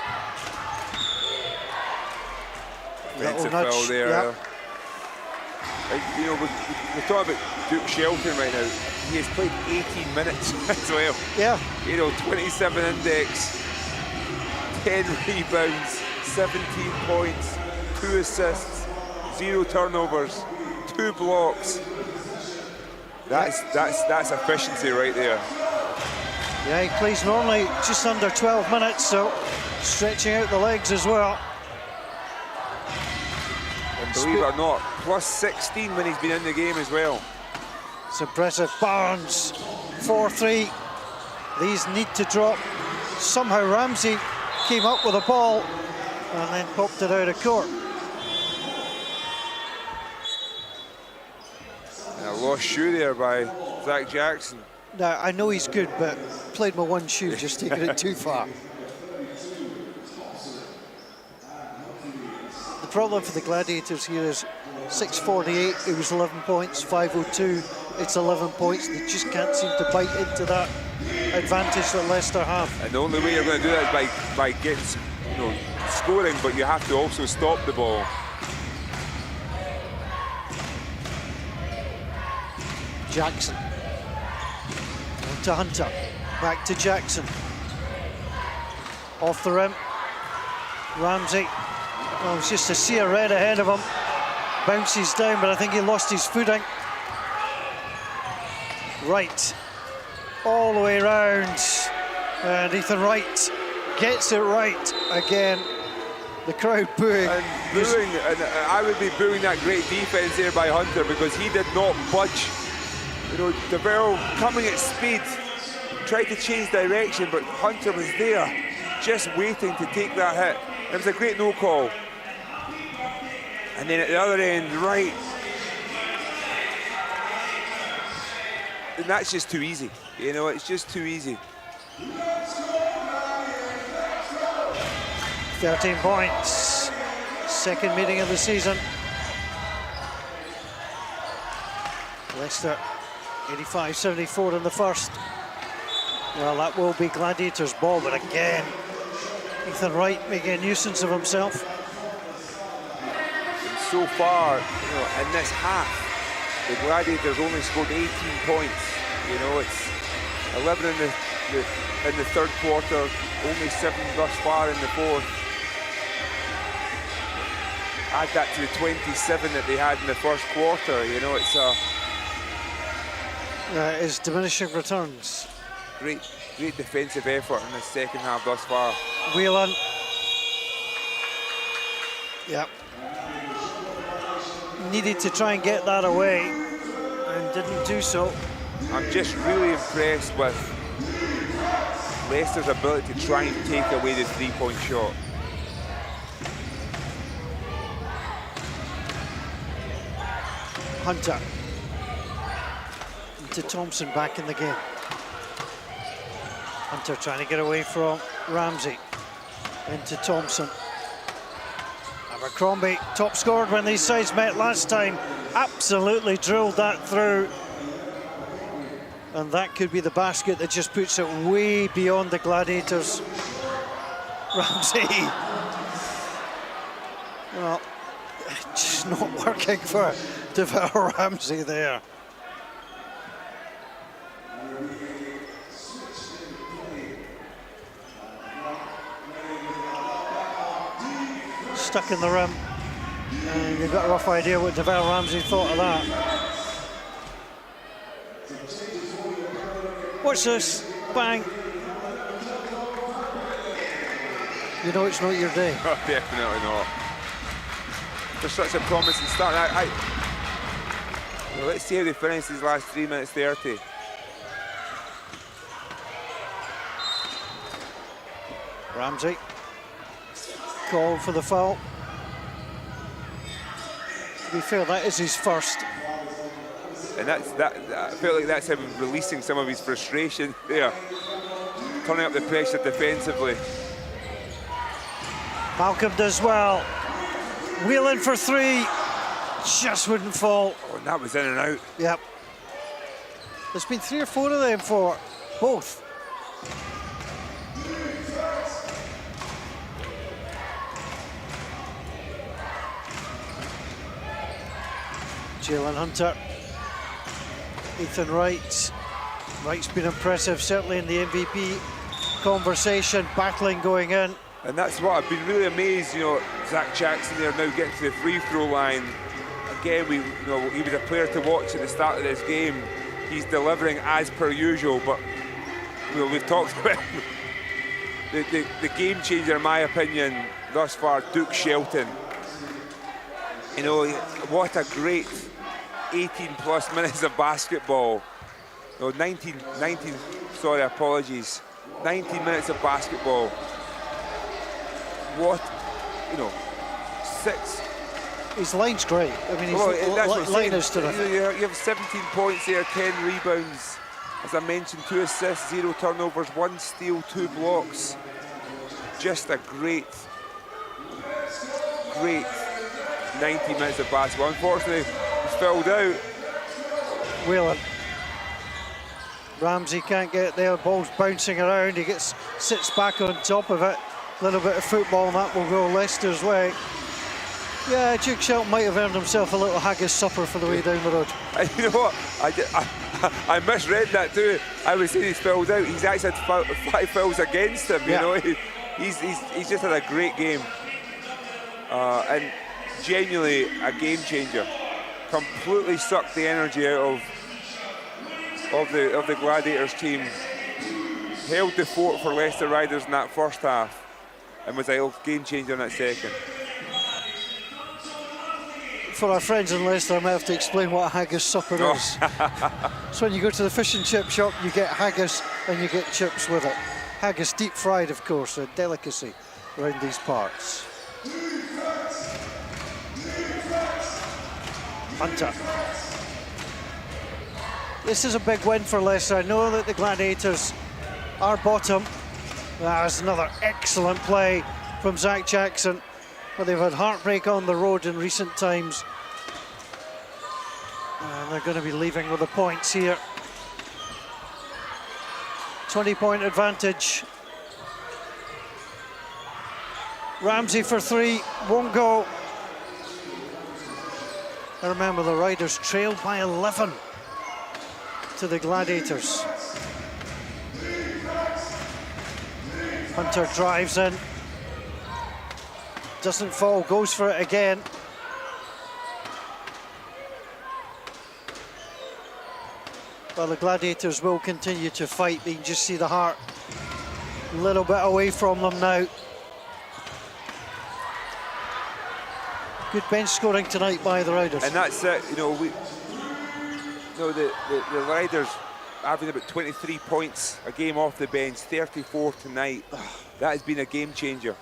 Speaker 4: Defensive foul there.
Speaker 3: Yep.
Speaker 4: You know, we're talking about Duke Shelton right now. He has played 18 minutes as well.
Speaker 3: Yeah.
Speaker 4: You know, 27 index, 10 rebounds, 17 points, 2 assists, 0 turnovers, 2 blocks. That's efficiency right there.
Speaker 3: Yeah, he plays normally just under 12 minutes, so stretching out the legs as well.
Speaker 4: And believe it or not, plus 16 when he's been in the game as well.
Speaker 3: It's impressive. Barnes, 4-3. These need to drop. Somehow Ramsey came up with a ball and then popped it out of court.
Speaker 4: And a lost shoe there by Zach Jackson.
Speaker 3: Now, I know he's good, but played with one shoe, just taking it too far. The problem for the Gladiators here is 6:48, it was 11 points, 5:02, it's 11 points. They just can't seem to bite into that advantage that Leicester have.
Speaker 4: And the only way you're going to do that is by getting, you know, scoring, but you have to also stop the ball.
Speaker 3: Jackson. On to Hunter. Back to Jackson. Off the rim. Ramsey. Oh, it's just a sea of red ahead of him. Bounces down, but I think he lost his footing. Wright. All the way round. And Ethan Wright gets it right again. The crowd booing.
Speaker 4: And booing, and I would be booing that great defense there by Hunter because he did not budge. You know, DeVille coming at speed, tried to change direction, but Hunter was there, just waiting to take that hit. It was a great no call. And then at the other end, Wright. And that's just too easy. You know, it's just too easy.
Speaker 3: 13 points. Second meeting of the season. Leicester 85-74 in the first. Well, that will be Gladiators' ball, but again, Ethan Wright making a nuisance of himself.
Speaker 4: And so far, you know, in this half, the Gladiators only scored 18 points. You know, it's 11 in the third quarter, only 7 thus far in the fourth. Add that to the 27 that they had in the first quarter. You know, it's a...
Speaker 3: Is diminishing returns.
Speaker 4: Great defensive effort in the second half thus far.
Speaker 3: Whelan. Yep. Needed to try and get that away and didn't do so.
Speaker 4: I'm just really impressed with Leicester's ability to try and take away the three-point shot.
Speaker 3: Hunter. Into Thompson back in the game. Hunter trying to get away from Ramsey. Into Thompson. Abercrombie, top scored when these sides met last time. Absolutely drilled that through. And that could be the basket that just puts it way beyond the Gladiators. Ramsey. Well, just not working for DeVal Ramsey there. Stuck in the rim. And you've got a rough idea what DeVal Ramsey thought of that. Watch this, bang. You know it's not your day.
Speaker 4: Oh, definitely not. For such a promising start. Well, let's see how they finish these last 3 minutes 30.
Speaker 3: Ramsey. Called for the foul. To be fair, that is his first.
Speaker 4: And I felt like that's him releasing some of his frustration there. Turning up the pressure defensively.
Speaker 3: Malcolm does well. Wheeling for three. Just wouldn't fall.
Speaker 4: Oh, and that was in and out.
Speaker 3: Yep. There's been 3 or 4 of them for both. Jalen Hunter. Ethan Wright. Wright's been impressive, certainly in the MVP conversation, battling going in.
Speaker 4: And that's what I've been really amazed, you know, Zach Jackson there now getting to the free throw line. Again, he was a player to watch at the start of this game. He's delivering as per usual, but we've talked about the game changer, in my opinion, thus far, Duke Shelton. You know, what a great 18+ minutes of basketball. No, 19, sorry, apologies. 19 minutes of basketball. What, 6.
Speaker 3: His line's great. I mean, his line is terrific.
Speaker 4: You have 17 points there, 10 rebounds. As I mentioned, 2 assists, 0 turnovers, 1 steal, 2 blocks. Just a great 90 minutes of basketball. Unfortunately, it's filled out.
Speaker 3: Whelan. Ramsey can't get there, ball's bouncing around, he sits back on top of it. A little bit of football and that will go Leicester's way. Yeah, Duke Shelton might have earned himself a little haggis supper for the way down the road.
Speaker 4: You know what, I misread that too. I was saying he's filled out, he's actually had 5 fouls against him, you know. He's just had a great game. And genuinely a game changer. Completely sucked the energy out of the Gladiators team. Held the fort for Leicester Riders in that first half and was a game changer in that second.
Speaker 3: For our friends in Leicester, I might have to explain what a haggis supper is. So when you go to the fish and chip shop, you get haggis and you get chips with it. Haggis deep fried, of course, a delicacy around these parts. Hunter. This is a big win for Leicester. I know that the Gladiators are bottom. That's another excellent play from Zach Jackson. But they've had heartbreak on the road in recent times. And they're going to be leaving with the points here. 20-point advantage. Ramsey for 3, won't go. I remember the Riders trailed by 11 to the Gladiators. Hunter drives in. Doesn't fall, goes for it again. Well, the Gladiators will continue to fight. You can just see the heart a little bit away from them now. Good bench scoring tonight by the Riders.
Speaker 4: And that's it, you know, the Riders having about 23 points a game off the bench, 34 tonight. That has been a game changer.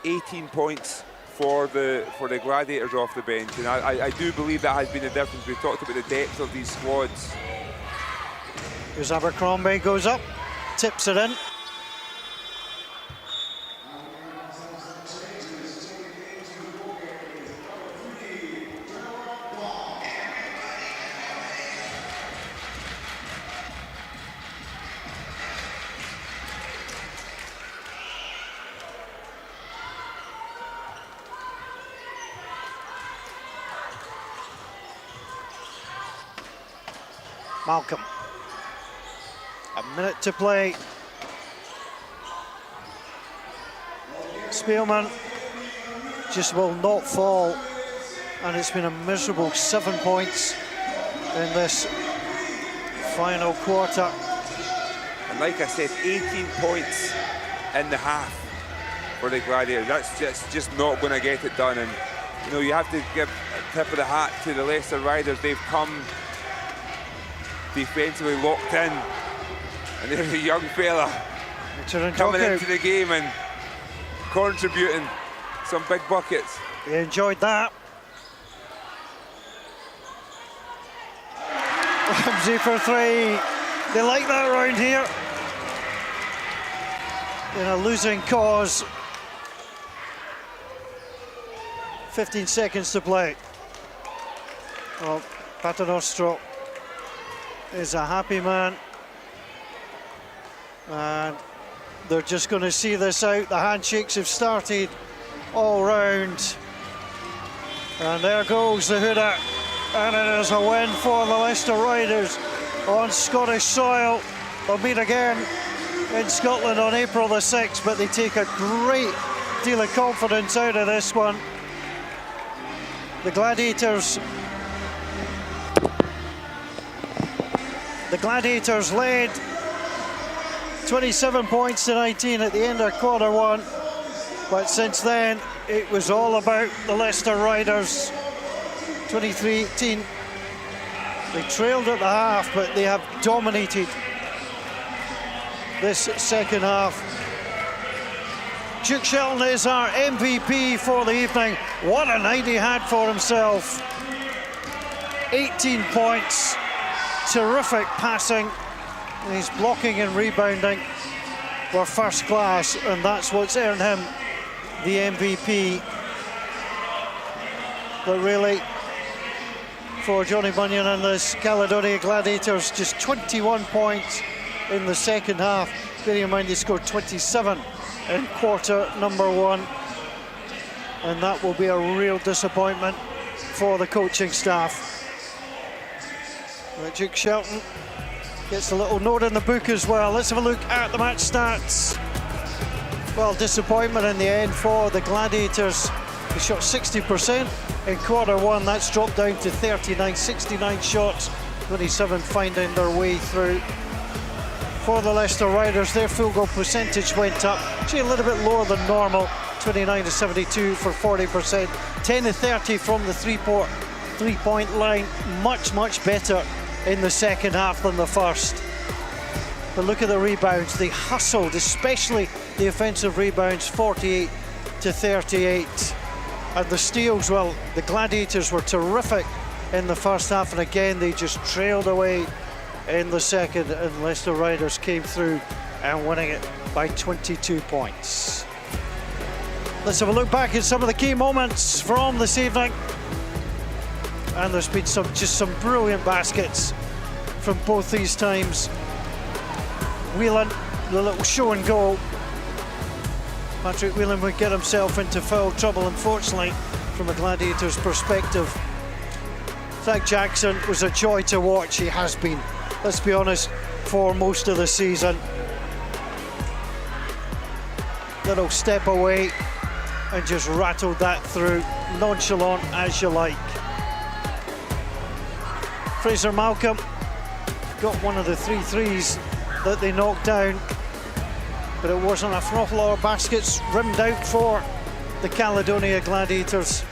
Speaker 4: $18 points for the Gladiators off the bench, and I do believe that has been the difference. We've talked about the depth of these squads.
Speaker 3: Here's Abercrombie, goes up, tips it in. Malcolm. A minute to play. Spearman just will not fall, and it's been a miserable 7 points in this final quarter.
Speaker 4: And like I said, 18 points in the half for the Gladiators. That's just not going to get it done. And you know, you have to give a tip of the hat to the Leicester Riders. They've come defensively locked in, and there's a young fella coming into the game and contributing some big buckets.
Speaker 3: He enjoyed that. Ramsey for three. They like that around here. In a losing cause. 15 seconds to play. Well, Paternostro is a happy man, and they're just going to see this out. The handshakes have started all round, and there goes the hooter, and it is a win for the Leicester Riders on Scottish soil. They'll meet again in Scotland on April the 6th, but they take a great deal of confidence out of this one. The Gladiators led 27 points to 19 at the end of quarter one, but since then it was all about the Leicester Riders. 23-18. They trailed at the half, but they have dominated this second half. Duke Shelton is our MVP for the evening. What a night he had for himself. 18 points. Terrific passing. His blocking and rebounding were first class, and that's what's earned him the MVP. But really, for Johnny Bunyan and this Caledonia Gladiators, just 21 points in the second half. Bearing in mind they scored 27 in quarter number one, and that will be a real disappointment for the coaching staff. Duke Shelton gets a little note in the book as well. Let's have a look at the match stats. Well, disappointment in the end for the Gladiators. They shot 60% in quarter one. That's dropped down to 39, 69 shots, 27 finding their way through. For the Leicester Riders, their field goal percentage went up, actually a little bit lower than normal, 29 to 72 for 40%, 10 to 30 from the three-point line, much better in the second half than the first. But look at the rebounds. They hustled, especially the offensive rebounds, 48 to 38. And the steals, well, the Gladiators were terrific in the first half, and again they just trailed away in the second, and Leicester Riders came through and winning it by 22 points. Let's have a look back at some of the key moments from this evening. And there's been just some brilliant baskets from both these times. Whelan, the little show and go. Patrick Whelan would get himself into foul trouble, unfortunately, from a Gladiators perspective. Zach Jackson was a joy to watch. He has been, let's be honest, for most of the season. Little step away and just rattled that through, nonchalant as you like. Fraser Malcolm got one of the 3 threes that they knocked down, but it wasn't enough. An awful lot of baskets rimmed out for the Caledonia Gladiators.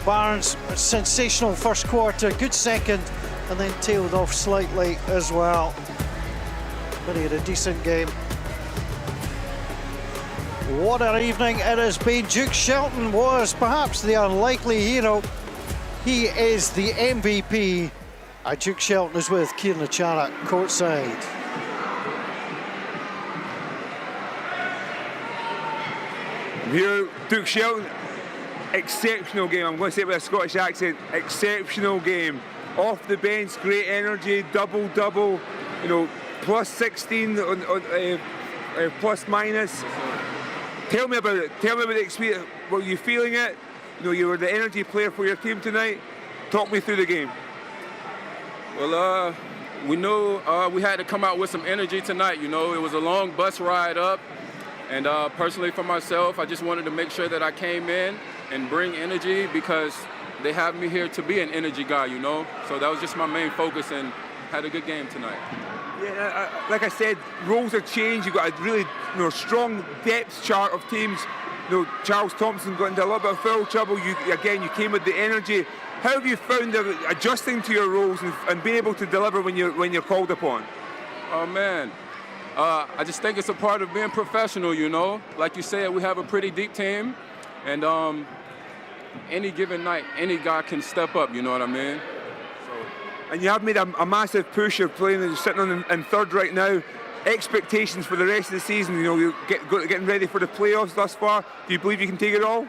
Speaker 3: Barnes, a sensational first quarter, good second, and then tailed off slightly as well. But he had a decent game. What an evening it has been. Duke Shelton was perhaps the unlikely hero. He is the MVP. And Duke Shelton is with Kieran Achara courtside.
Speaker 4: Here, Duke Shelton, exceptional game. I'm going to say it with a Scottish accent, exceptional game. Off the bench, great energy, double-double, you know, plus 16 on plus minus. Tell me about it. Tell me about the experience. Were you feeling it? You know, you were the energy player for your team tonight. Talk me through the game.
Speaker 18: Well, we knew we had to come out with some energy tonight. You know, it was a long bus ride up. And personally for myself, I just wanted to make sure that I came in and bring energy because they have me here to be an energy guy, you know? So that was just my main focus and had a good game tonight.
Speaker 4: Yeah, like I said, roles have changed. You've got a really strong depth chart of teams. You know, Charles Thompson got into a little bit of foul trouble. You came with the energy. How have you found adjusting to your roles and being able to deliver when you're called upon?
Speaker 18: Oh, man. I just think it's a part of being professional, you know? Like you said, we have a pretty deep team. And any given night, any guy can step up, you know what I mean?
Speaker 4: And you have made a massive push. You're playing, you're sitting in third right now. Expectations for the rest of the season, you know, you're getting ready for the playoffs thus far. Do you believe you can take it all?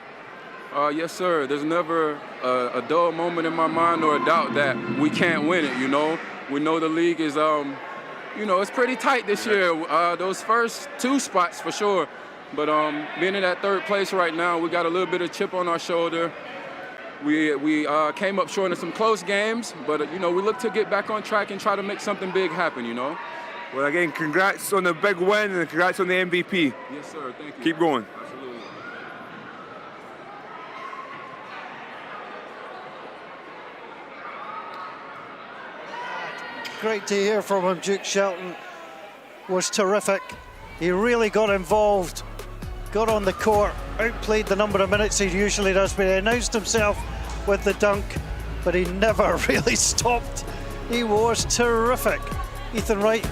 Speaker 18: Yes, sir. There's never a dull moment in my mind or a doubt that we can't win it, you know? We know the league is, you know, it's pretty tight this year. Those first 2 spots for sure. But being in that third place right now, we got a little bit of chip on our shoulder. We came up short in some close games, but, you know, we look to get back on track and try to make something big happen, you know?
Speaker 4: Well, again, congrats on the big win and congrats on the MVP.
Speaker 18: Yes, sir. Thank you.
Speaker 4: Keep going.
Speaker 18: Absolutely.
Speaker 3: Great to hear from him. Duke Shelton was terrific. He really got involved, got on the court, outplayed the number of minutes he usually does, but he announced himself with the dunk, but he never really stopped. He was terrific. Ethan Wright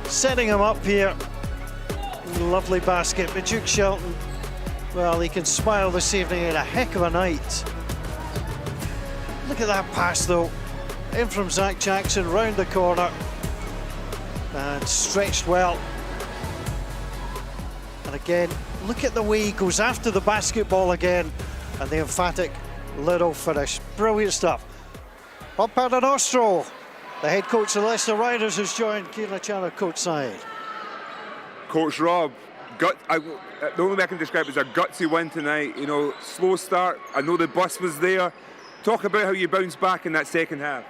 Speaker 3: setting him up here. Lovely basket, but Duke Shelton, well, he can smile this evening. He had a heck of a night. Look at that pass though. In from Zach Jackson, round the corner, and stretched well. And again, look at the way he goes after the basketball again, and the emphatic little finish. Brilliant stuff. Bob Paternoster, the head coach of the Leicester Riders, has joined Kieran Achara courtside.
Speaker 4: Coach Rob, the only way I can describe it is a gutsy win tonight. You know, slow start. I know the bus was there. Talk about how you bounced back in that second half.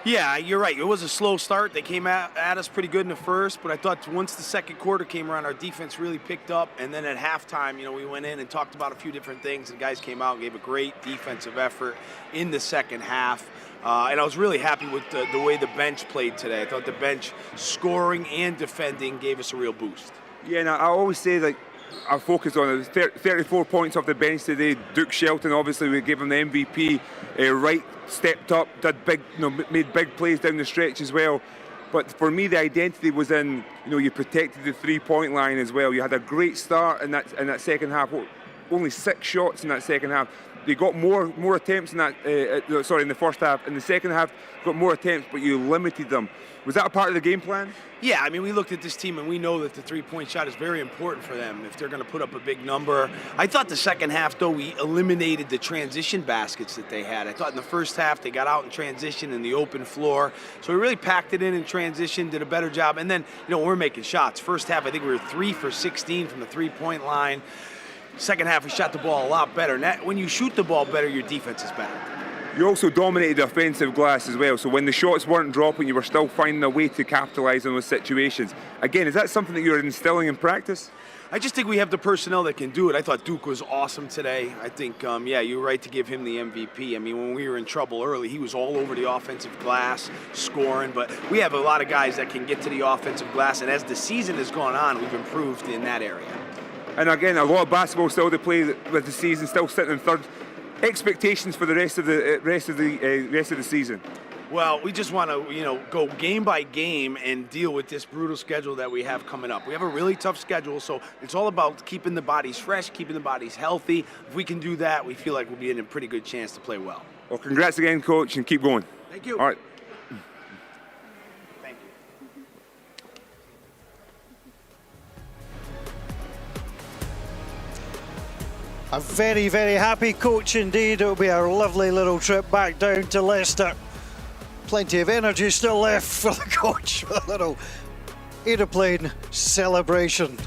Speaker 5: Yeah, you're right. It was a slow start. They came at us pretty good in the first, but I thought once the second quarter came around, our defense really picked up. And then at halftime, you know, we went in and talked about a few different things. The guys came out and gave a great defensive effort in the second half. And I was really happy with the way the bench played today. I thought the bench scoring and defending gave us a real boost.
Speaker 4: Yeah, and I always say, like, our focus on it was 34 points off the bench today. Duke Shelton, obviously, we gave him the MVP. Wright stepped up, made big plays down the stretch as well. But for me, the identity was in, you know, you protected the three-point line as well. You had a great start in that second half. Only 6 shots in that second half. They got more attempts in that. In the first half. In the second half, got more attempts, but you limited them. Was that a part of the game plan?
Speaker 5: Yeah, I mean, we looked at this team and we know that the three-point shot is very important for them if they're going to put up a big number. I thought the second half, though, we eliminated the transition baskets that they had. I thought in the first half they got out in transition in the open floor. So we really packed it in transition, did a better job. And then, you know, we're making shots. First half, I think we were 3 for 16 from the three-point line. Second half, we shot the ball a lot better. And when you shoot the ball better, your defense is better.
Speaker 4: You also dominated the offensive glass as well, so when the shots weren't dropping, you were still finding a way to capitalise on those situations. Again, is that something that you're instilling in practice?
Speaker 11: I just think we have the personnel that can do it. I thought Duke was awesome today. I think, yeah, you're right to give him the MVP. I mean, when we were in trouble early, he was all over the offensive glass, scoring. But we have a lot of guys that can get to the offensive glass, and as the season has gone on, we've improved in that area.
Speaker 4: And again, a lot of basketball still to play with the season, still sitting in third. Expectations for the rest of the season?
Speaker 11: Well, we just want to, go game by game and deal with this brutal schedule that we have coming up. We have a really tough schedule, so it's all about keeping the bodies fresh, keeping the bodies healthy. If we can do that, we feel like we'll be in a pretty good chance to play well.
Speaker 4: Well, congrats again, Coach, and keep going.
Speaker 11: Thank you.
Speaker 4: All right.
Speaker 11: Thank you.
Speaker 3: A very, very happy coach indeed. It'll be a lovely little trip back down to Leicester. Plenty of energy still left for the coach for a little aeroplane celebration.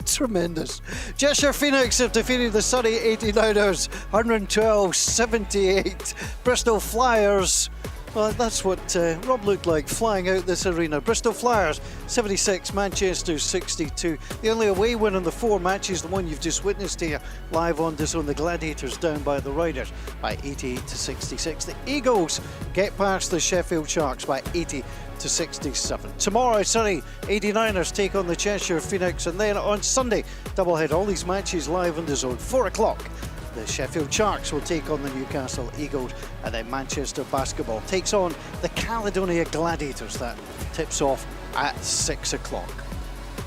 Speaker 3: Tremendous. Cheshire Phoenix have defeated the Surrey 89ers 112-78. Bristol Flyers, well, that's what Rob looked like flying out this arena. Bristol Flyers 76, Manchester 62. The only away win in the 4 matches, the one you've just witnessed here live on DAZN. The Gladiators down by the Riders by 88-66. The Eagles get past the Sheffield Sharks by 80-67. Tomorrow, Surrey 89ers take on the Cheshire Phoenix, and then on Sunday, doublehead, all these matches live on DAZN. 4 o'clock. The Sheffield Sharks will take on the Newcastle Eagles, and then Manchester Basketball takes on the Caledonia Gladiators. That tips off at 6 o'clock.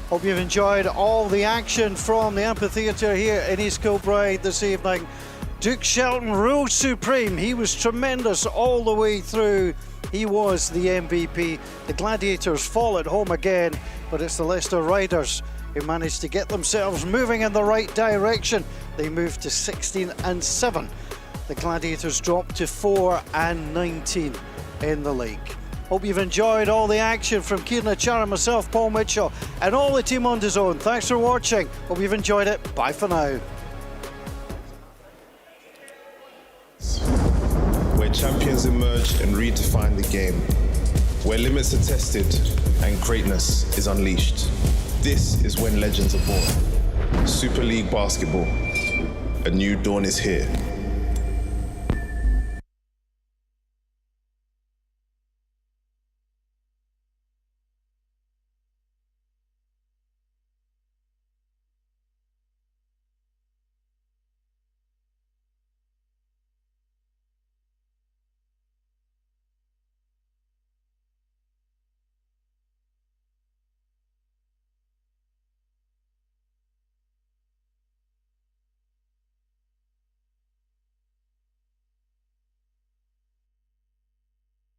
Speaker 3: Hope you've enjoyed all the action from the amphitheatre here in East Kilbride this evening. Duke Shelton ruled supreme. He was tremendous all the way through. He was the MVP. The Gladiators fall at home again, but it's the Leicester Riders who managed to get themselves moving in the right direction. They moved to 16-7. The Gladiators dropped to 4-19 in the league. Hope you've enjoyed all the action from Kieran Achara, myself, Paul Mitchell, and all the team on DAZN. Thanks for watching. Hope you've enjoyed it. Bye for now.
Speaker 1: Where champions emerge and redefine the game. Where limits are tested and greatness is unleashed. This is when legends are born. Super League Basketball. A new dawn is here.